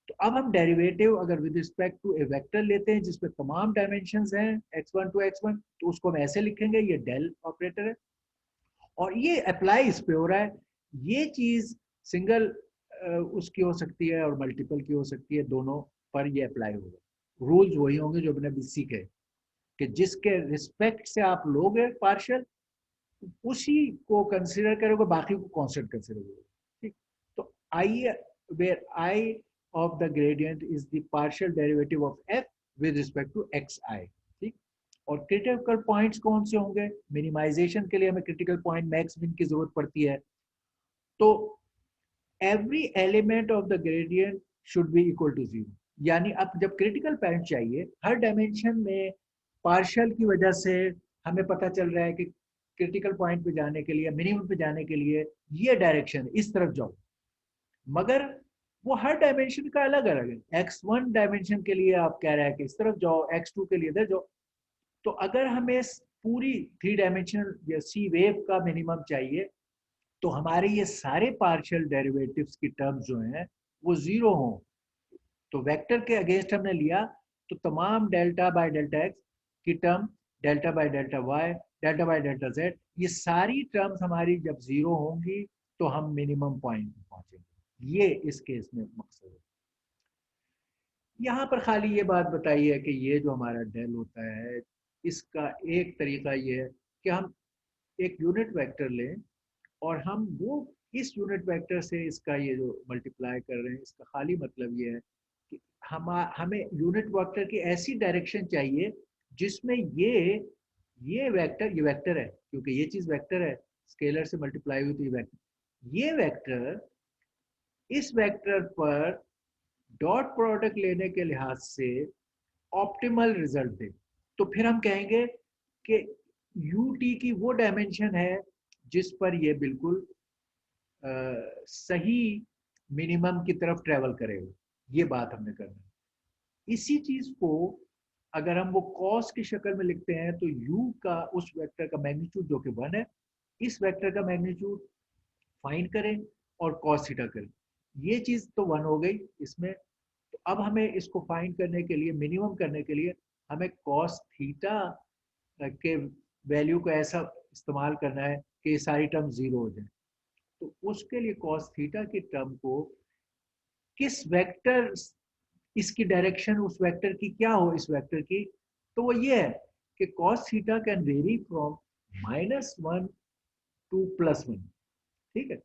तो अब हम derivative अगर with respect to a vector लेते हैं जिसपे तमाम डायमेंशंस हैं x1 टू x1, तो उसको हम ऐसे लिखेंगे, ये डेल ऑपरेटर है और ये अप्लाई इस पे हो रहा है। ये चीज सिंगल उसकी हो सकती है और मल्टीपल की हो सकती है, दोनों पर ये अप्लाई होगा। रूल्स वही होंगे जो अपने अभी सीखे कि जिसके रिस्पेक्ट से आप लोगे पार्शियल उसी को कंसीडर करोगे, बाकी को कांस्टेंट कंसीडर करोगे, ठीक। तो I where I of the gradient is the partial derivative of F with respect to X I, ठीक। और क्रिटिकल पॉइंट्स कौन से होंगे, मिनिमाइजेशन के लिए हमें क्रिटिकल पॉइंट मैक्स मिन की जरूरत पड़ती है। तो every element of the gradient should be equal to zero, यानी अब जब क्रिटिकल पॉइंट चाहिए हर डायमेंशन में पार्शियल की वजह से हमें पता चल रहा है कि क्रिटिकल पॉइंट पे जाने के लिए, मिनिमम पे जाने के लिए ये डायरेक्शन इस तरफ जाओ, मगर वो हर डायमेंशन का अलग अलग है। x1 डायमेंशन के लिए आप कह रहे हैं कि इस तरफ जाओ, x2 के लिए इधर जाओ। तो अगर हमें पूरी 3 डायमेंशनल या सी वेव का मिनिमम चाहिए तो हमारे ये सारे पार्शियल डेरिवेटिव्स की टर्म्स जो हैं वो जीरो हों। तो वेक्टर के अगेंस्ट हमने लिया तो तमाम डेल्टा बाय डेल्टा एक्स की term, delta by delta y, delta by delta z, ये सारी टर्म्स हमारी जब जीरो होंगी तो हम मिनिमम पॉइंट पे पहुंचेंगे। ये इस केस में मकसद है। यहाँ पर खाली ये बात बताइए कि ये जो हमारा डेल होता है इसका एक तरीका ये है कि हम एक यूनिट वेक्टर लें और हम वो इस यूनिट वेक्टर से इसका ये जो मल्टीप्लाई कर रहे हैं इसका खाली मतलब ये है कि हमें यूनिट वेक्टर की ऐसी डायरेक्शन चाहिए जिसमें ये वेक्टर है, क्योंकि ये चीज वेक्टर है, स्केलर से मल्टीप्लाई हुई तो ये वेक्टर इस वेक्टर पर डॉट प्रोडक्ट लेने के लिहाज से ऑप्टिमल रिजल्ट दे। तो फिर हम कहेंगे कि यू टी की वो डायमेंशन है जिस पर ये बिल्कुल सही मिनिमम की तरफ ट्रेवल करेगा। ये बात हमने करना है। इसी चीज को अगर हम वो कॉस की शक्ल में लिखते हैं तो u का उस वेक्टर का मैग्नीट्यूड जो कि 1 है, इस वेक्टर का मैग्नीट्यूड फाइंड करें और कॉस थीटा करें। ये चीज तो वन हो गई इसमें। तो अब हमें इसको फाइंड करने के लिए, मिनिमम करने के लिए, हमें कॉस थीटा के वैल्यू को ऐसा इस्तेमाल करना है कि ये सारी टर्म जीरो हो जाए। तो उसके लिए कॉस थीटा की टर्म को किस वेक्टर, इसकी डायरेक्शन उस वेक्टर की क्या हो, इस वेक्टर की, तो वो ये है कि cos theta can vary from -1 to +1। ठीक है,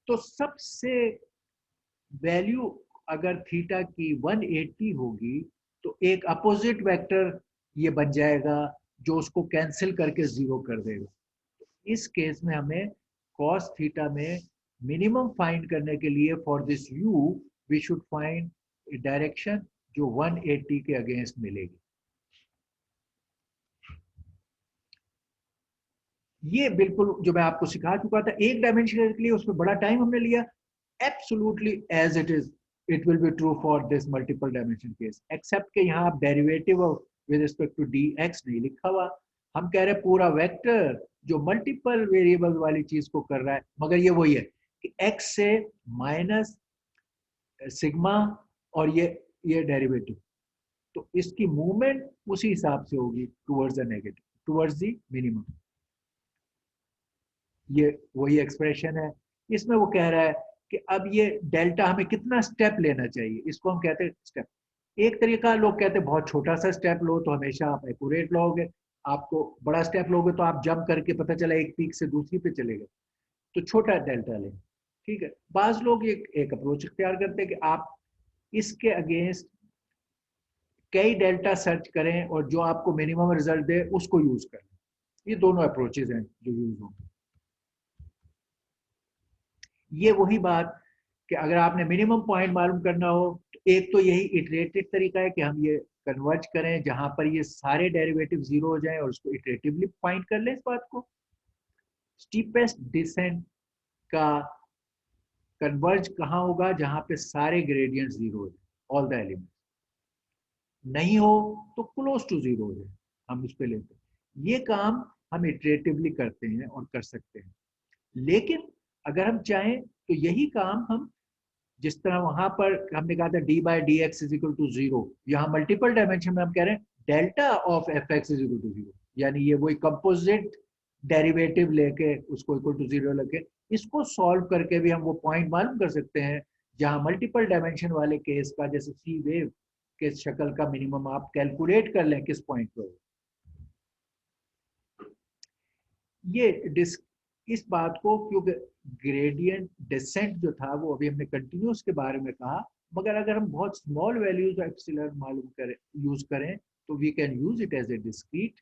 तो सबसे वैल्यू अगर थीटा की 180 होगी तो एक अपोजिट वेक्टर ये बन जाएगा जो उसको कैंसिल करके जीरो कर देगा। इस केस में हमें cos थीटा में मिनिमम फाइंड करने के लिए for this u we should find direction जो 180 के अगेंस्ट मिलेगी। ये बिल्कुल जो मैं आपको सिखा चुका था एक डायमेंशन के लिए, उसमें बड़ा टाइम हमने लिया। Absolutely as it is it will be true for this multiple dimension case, except कि यहाँ आप derivative of with respect to dx नहीं लिखा हुआ। हम कह रहे हैं पूरा वेक्टर जो मल्टीपल वेरिएबल वाली चीज को कर रहा है, मगर ये वही है कि x से माइनस सिग्मा और ये डेरिवेटिव, तो इसकी मूवमेंट उसी हिसाब से होगी towards the negative, towards the minimum. ये वही एक्सप्रेशन है। इसमें वो कह रहा है कि अब ये डेल्टा हमें कितना स्टेप लेना चाहिए, इसको हम कहते हैं स्टेप। एक तरीका लोग कहते हैं बहुत छोटा सा स्टेप लो तो हमेशा आप एक्यूरेट लोगे, आपको बड़ा स्टेप लोगे तो आप जंप करके पता चला एक पीक से दूसरी पे चले गए, तो छोटा डेल्टा लें। ठीक है, बाज लोग एक अप्रोच इख्तियार करते हैं कि आप इसके अगेंस्ट कई डेल्टा सर्च करें और जो आपको मिनिमम रिजल्ट दे उसको यूज करें। ये दोनों अप्रोचेज हैं जो यूज होंगे। ये वही बात कि अगर आपने मिनिमम पॉइंट मालूम करना हो तो एक तो यही इटरेटिव तरीका है कि हम ये कन्वर्ज करें जहां पर ये सारे डेरिवेटिव जीरो हो जाएं और उसको इटरेटिवली फाइंड कर लें इस बात को। स्टीपेस्ट डिसेंट का कन्वर्ज कहाँ होगा, जहां पे सारे ग्रेडियंट जीरो हो जाए, ऑल द एलिमेंट्स। नहीं हो तो क्लोज टू जीरो हो जाए, हम उस पर लेते हैं। ये काम हम इटरेटिवली करते हैं और कर सकते हैं। लेकिन अगर हम चाहें तो यही काम हम जिस तरह वहां पर हमने कहा था d/dx is equal to zero, यहाँ मल्टीपल डायमेंशन में हम कह रहे हैं delta of f x is equal to zero, यानी ये वही कंपोजिट डेरिवेटिव लेके उसको इक्वल टू जीरो लेके इसको सॉल्व करके भी हम वो पॉइंट मालूम कर सकते हैं जहां मल्टीपल डायमेंशन वाले केस का, जैसे सी वेव के शक्ल का मिनिमम आप कैलकुलेट कर लें किस पॉइंट पर। ये इस बात को, क्योंकि ग्रेडियंट डिसेंट जो था वो अभी हमने कंटिन्यूस के बारे में कहा, मगर अगर हम बहुत स्मॉल वैल्यूज एप्सिलॉन मालूम करें, यूज करें, तो we can use it as a discrete,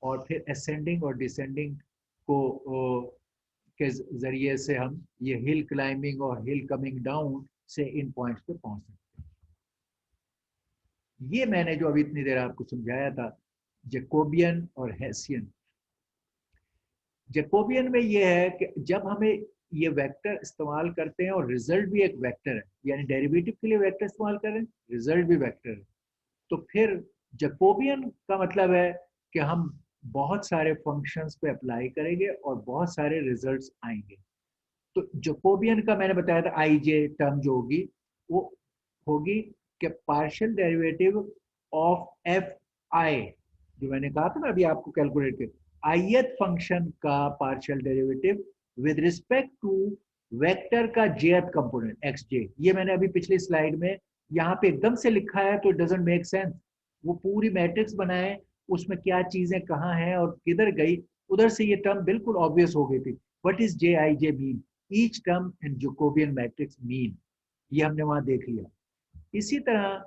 और फिर असेंडिंग और डिसेंडिंग को के जरिए से हम ये हिल क्लाइंबिंग और हिल कमिंग डाउन से इन पॉइंट्स पे पहुंच सकते हैं। ये मैंने जो अभी इतनी देर आपको समझाया था जैकोबियन और हेसियन। जैकोबियन में ये है कि जब हमें ये वेक्टर इस्तेमाल करते हैं और रिजल्ट भी एक वेक्टर है, यानी डेरिवेटिव के लिए वेक्टर इस्तेमाल करें, रिजल्ट भी वेक्टर है, तो फिर जैकोबियन का मतलब है कि हम बहुत सारे फंक्शंस पे अप्लाई करेंगे और बहुत सारे रिजल्ट्स आएंगे। तो जैकोबियन का मैंने बताया था आई जे टर्म जो होगी वो होगी कि partial derivative of F I, जो मैंने कहा था ना अभी आपको कैलकुलेट कर, ith फंक्शन का partial derivative with respect to vector का jth कंपोनेंट एक्स जे। ये मैंने अभी पिछली स्लाइड में यहाँ पे एकदम से लिखा है तो इट डजंट मेक सेंस। वो पूरी मैट्रिक्स बनाए, उसमें क्या चीजें कहाँ हैं और किधर गई, उधर से ये टर्म बिल्कुल ऑब्वियस हो गई थी। What is j I j mean, each term in Jacobian matrix mean, ये हमने वहां देख लिया। इसी तरह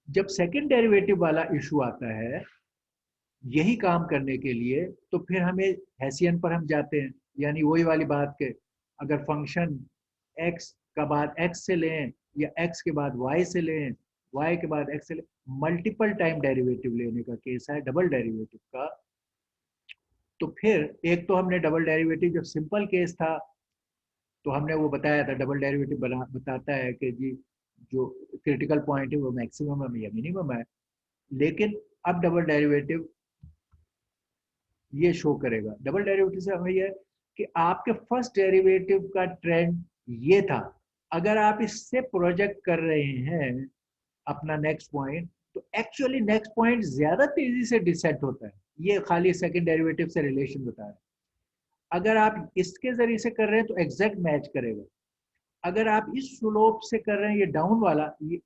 जब सेकंड डेरिवेटिव वाला इशू आता है यही काम करने के लिए, तो फिर हमें हेसियन पर हम जाते हैं, यानी वही वाली बात के अगर फंक्शन x का बाद x से लें या x के बाद y से लें, y के बाद x से लें, मल्टीपल टाइम डेरिवेटिव लेने का केस है डबल डेरिवेटिव का। तो फिर एक तो हमने डबल डेरिवेटिव जब सिंपल केस था तो हमने वो बताया था, डबल डेरिवेटिव बताता है कि जी जो क्रिटिकल पॉइंट है वो मैक्सिमम है या मिनिमम है। लेकिन अब डबल डेरिवेटिव ये शो करेगा, डबल डेरिवेटिव से हमें ये कि आपके फर्स्ट डेरिवेटिव का ट्रेंड ये था, अगर आप इससे प्रोजेक्ट कर रहे हैं अपना नेक्स्ट पॉइंट, तो एक्चुअली नेक्स्ट पॉइंट ज्यादा तेजी से डिसेंट होता है। ये खाली सेकंड डेरिवेटिव से रिलेशन बता रहा है। अगर आप इसके जरिए से कर रहे हैं तो एग्जैक्ट मैच करेगा। अगर आप इस स्लोप से कर रहे हैं, ये डाउन वाला, ये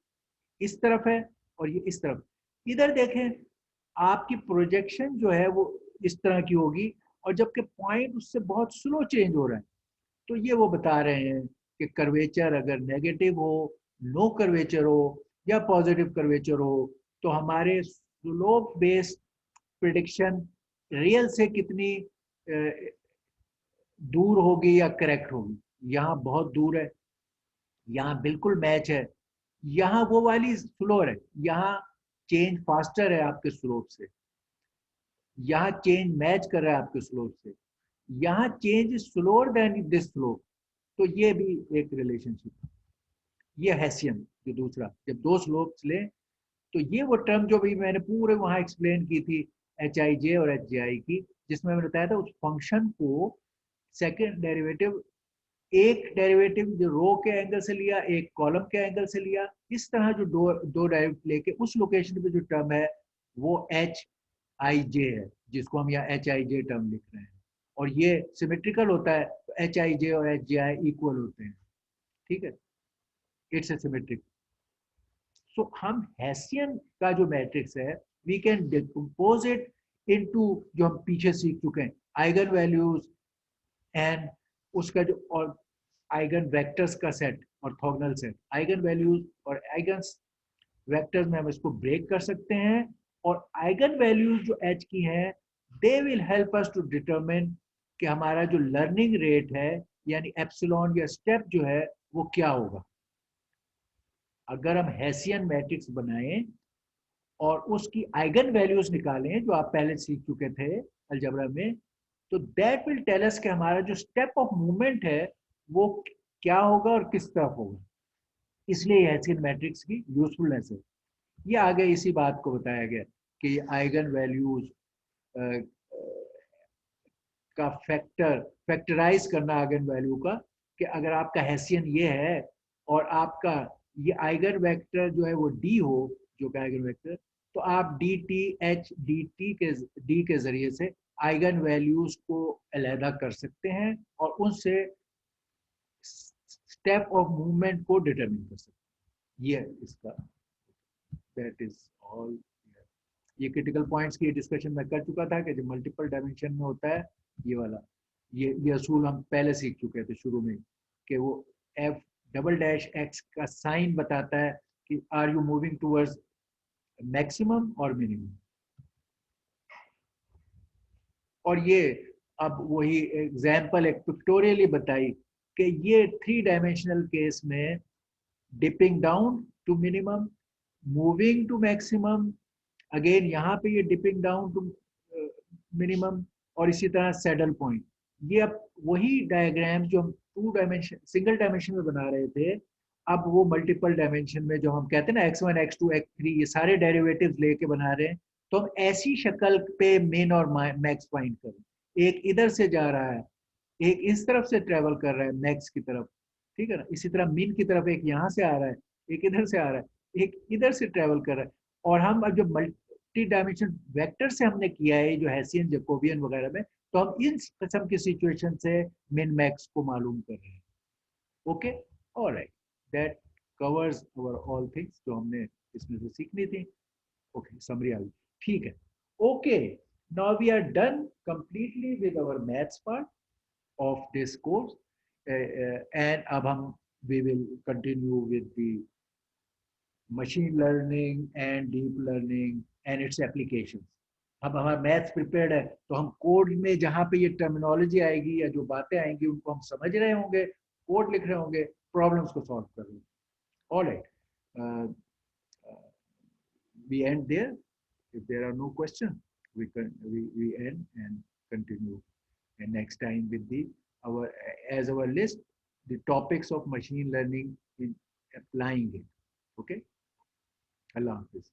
इस तरफ है और ये इस तरफ, इधर देखें आपकी प्रोजेक्शन जो है वो इस तरह की होगी, और जबकि पॉइंट उससे बहुत स्लो चेंज हो रहा है। तो ये वो बता रहे हैं कि कर्वेचर अगर नेगेटिव हो, नो कर्वेचर हो या पॉजिटिव कर्वेचर हो, तो हमारे स्लोप बेस्ड प्रिडिक्शन रियल से कितनी दूर होगी या करेक्ट होगी। यहाँ बहुत दूर है, यहाँ बिल्कुल मैच है, यहाँ वो वाली स्लोर है, यहाँ चेंज फास्टर है आपके स्लोप से, यहाँ चेंज मैच कर रहा है आपके स्लोप से, यहाँ change slower then this slope. तो ये भी एक रिलेशनशिप। ये हेसियन जो दूसरा, जब दो स्लोप्स लें, तो ये वो टर्म जो भी मैंने पूरे वहां एक्सप्लेन की थी, एच आई जे और एच जे आई की, जिसमें मैंने बताया था उस फंक्शन को सेकेंड डेरिवेटिव, एक डेरिवेटिव जो रो के एंगल से लिया, एक कॉलम के एंगल से लिया, इस तरह जो दो दो डेरिवेटिव लेके उस लोकेशन पे जो टर्म है वो एच आई जे है, जिसको हम यहाँ एच आई जे टर्म लिख रहे हैं। और ये सिमेट्रिकल होता है, तो एच आई जे और एच जे आई इक्वल होते हैं। ठीक है, इट्स ए सिमेट्रिक। सो हम हेसियन का जो मैट्रिक्स है, we can decompose it into, जो हम पीछे सीख चुके हैं, आइगन वैल्यूज एंड उसका जो, और आइगन वेक्टर्स का set, orthogonal set, eigen values और आइगन वेक्टर्स में हम इसको ब्रेक कर सकते हैं। और आइगन वैल्यूज जो एच की हैं, they will help us to determine कि हमारा जो लर्निंग रेट है, यानी एप्सिलॉन या स्टेप जो है वो क्या होगा। अगर हम हेसियन मैट्रिक्स बनाएं और उसकी आइगन वैल्यूज निकालें जो आप पहले सीख चुके थे अलजेब्रा में, तो दैट विल टेल अस कि हमारा जो स्टेप ऑफ मूवमेंट है वो क्या होगा और किस तरफ होगा। इसलिए हेसियन मैट्रिक्स की यूजफुलनेस है। ये आगे इसी बात को बताया गया कि आइगन वैल्यूज का फैक्टराइज करना आइगन वैल्यू का, कि अगर आपका हेसियन ये है और आपका ये आइगन वेक्टर जो है वो डी हो, जो का आइगन वेक्टर, तो आप डी टी एच डी के जरिए से आइगन वैल्यूज को अलहदा कर सकते हैं और उनसे स्टेप ऑफ मूवमेंट को डिटरमिन कर सकते हैं। ये इसका, दैट इज ऑल। ये क्रिटिकल पॉइंट्स की डिस्कशन मैं कर चुका था कि जो मल्टीपल डायमेंशन में होता है ये वाला, ये असूल हम पहले सीख चुके थे शुरू में, कि वो एफ डबल डैश एक्स का साइन बताता है कि are you moving towards maximum और मिनिमम। और ये अब वही एग्जाम्पल एक पिक्टोरियली बताई कि ये थ्री डायमेंशनल केस में dipping down to minimum, moving to maximum, again यहाँ पे ये डिपिंग डाउन टू मिनिमम, और इसी तरह सैडल पॉइंट। ये अब वही डायग्राम जो हम टू डायमेंशन सिंगल डायमेंशन में बना रहे थे, अब वो मल्टीपल डायमेंशन में जो हम कहते हैं ना x1 x2 x3 ये सारे डेरिवेटिव्स लेके बना रहे हैं, तो हम ऐसी शक्ल पे मिन और मैक्स फाइंड करें। एक इधर से जा रहा है, एक इस तरफ से ट्रेवल कर रहा है मैक्स की तरफ, ठीक है ना, इसी तरह मिन की तरफ एक यहाँ से आ रहा है, एक इधर से आ रहा है, एक इधर से ट्रेवल कर रहा है। और हम अब जो मल्टी डायमेंशन वेक्टर से हमने किया है जो हेसियन जैकोबियन वगैरह में, तो हम इन किस्म की सिचुएशन से मिन मैक्स को मालूम कर रहे हैं। Okay, alright, that covers our all things जो हमने इसमें से सीखनी थी। ओके, समरी आ गई, ठीक है। Okay, now we are done completely with our maths part of this course, and अब हम we will continue with the machine learning and deep learning and its applications. अब हमारा मैथ्स प्रिपेयर्ड है, तो हम कोड में जहाँ पे ये टर्मिनोलॉजी आएगी या जो बातें आएंगी उनको हम समझ रहे होंगे, कोड लिख रहे होंगे, प्रॉब्लम्स को सॉल्व कर रहे होंगे। Alright, we end there. If there are no questions, we end and continue and next time with the our as our list the topics of machine learning in applying it. Okay, Allah Hafiz.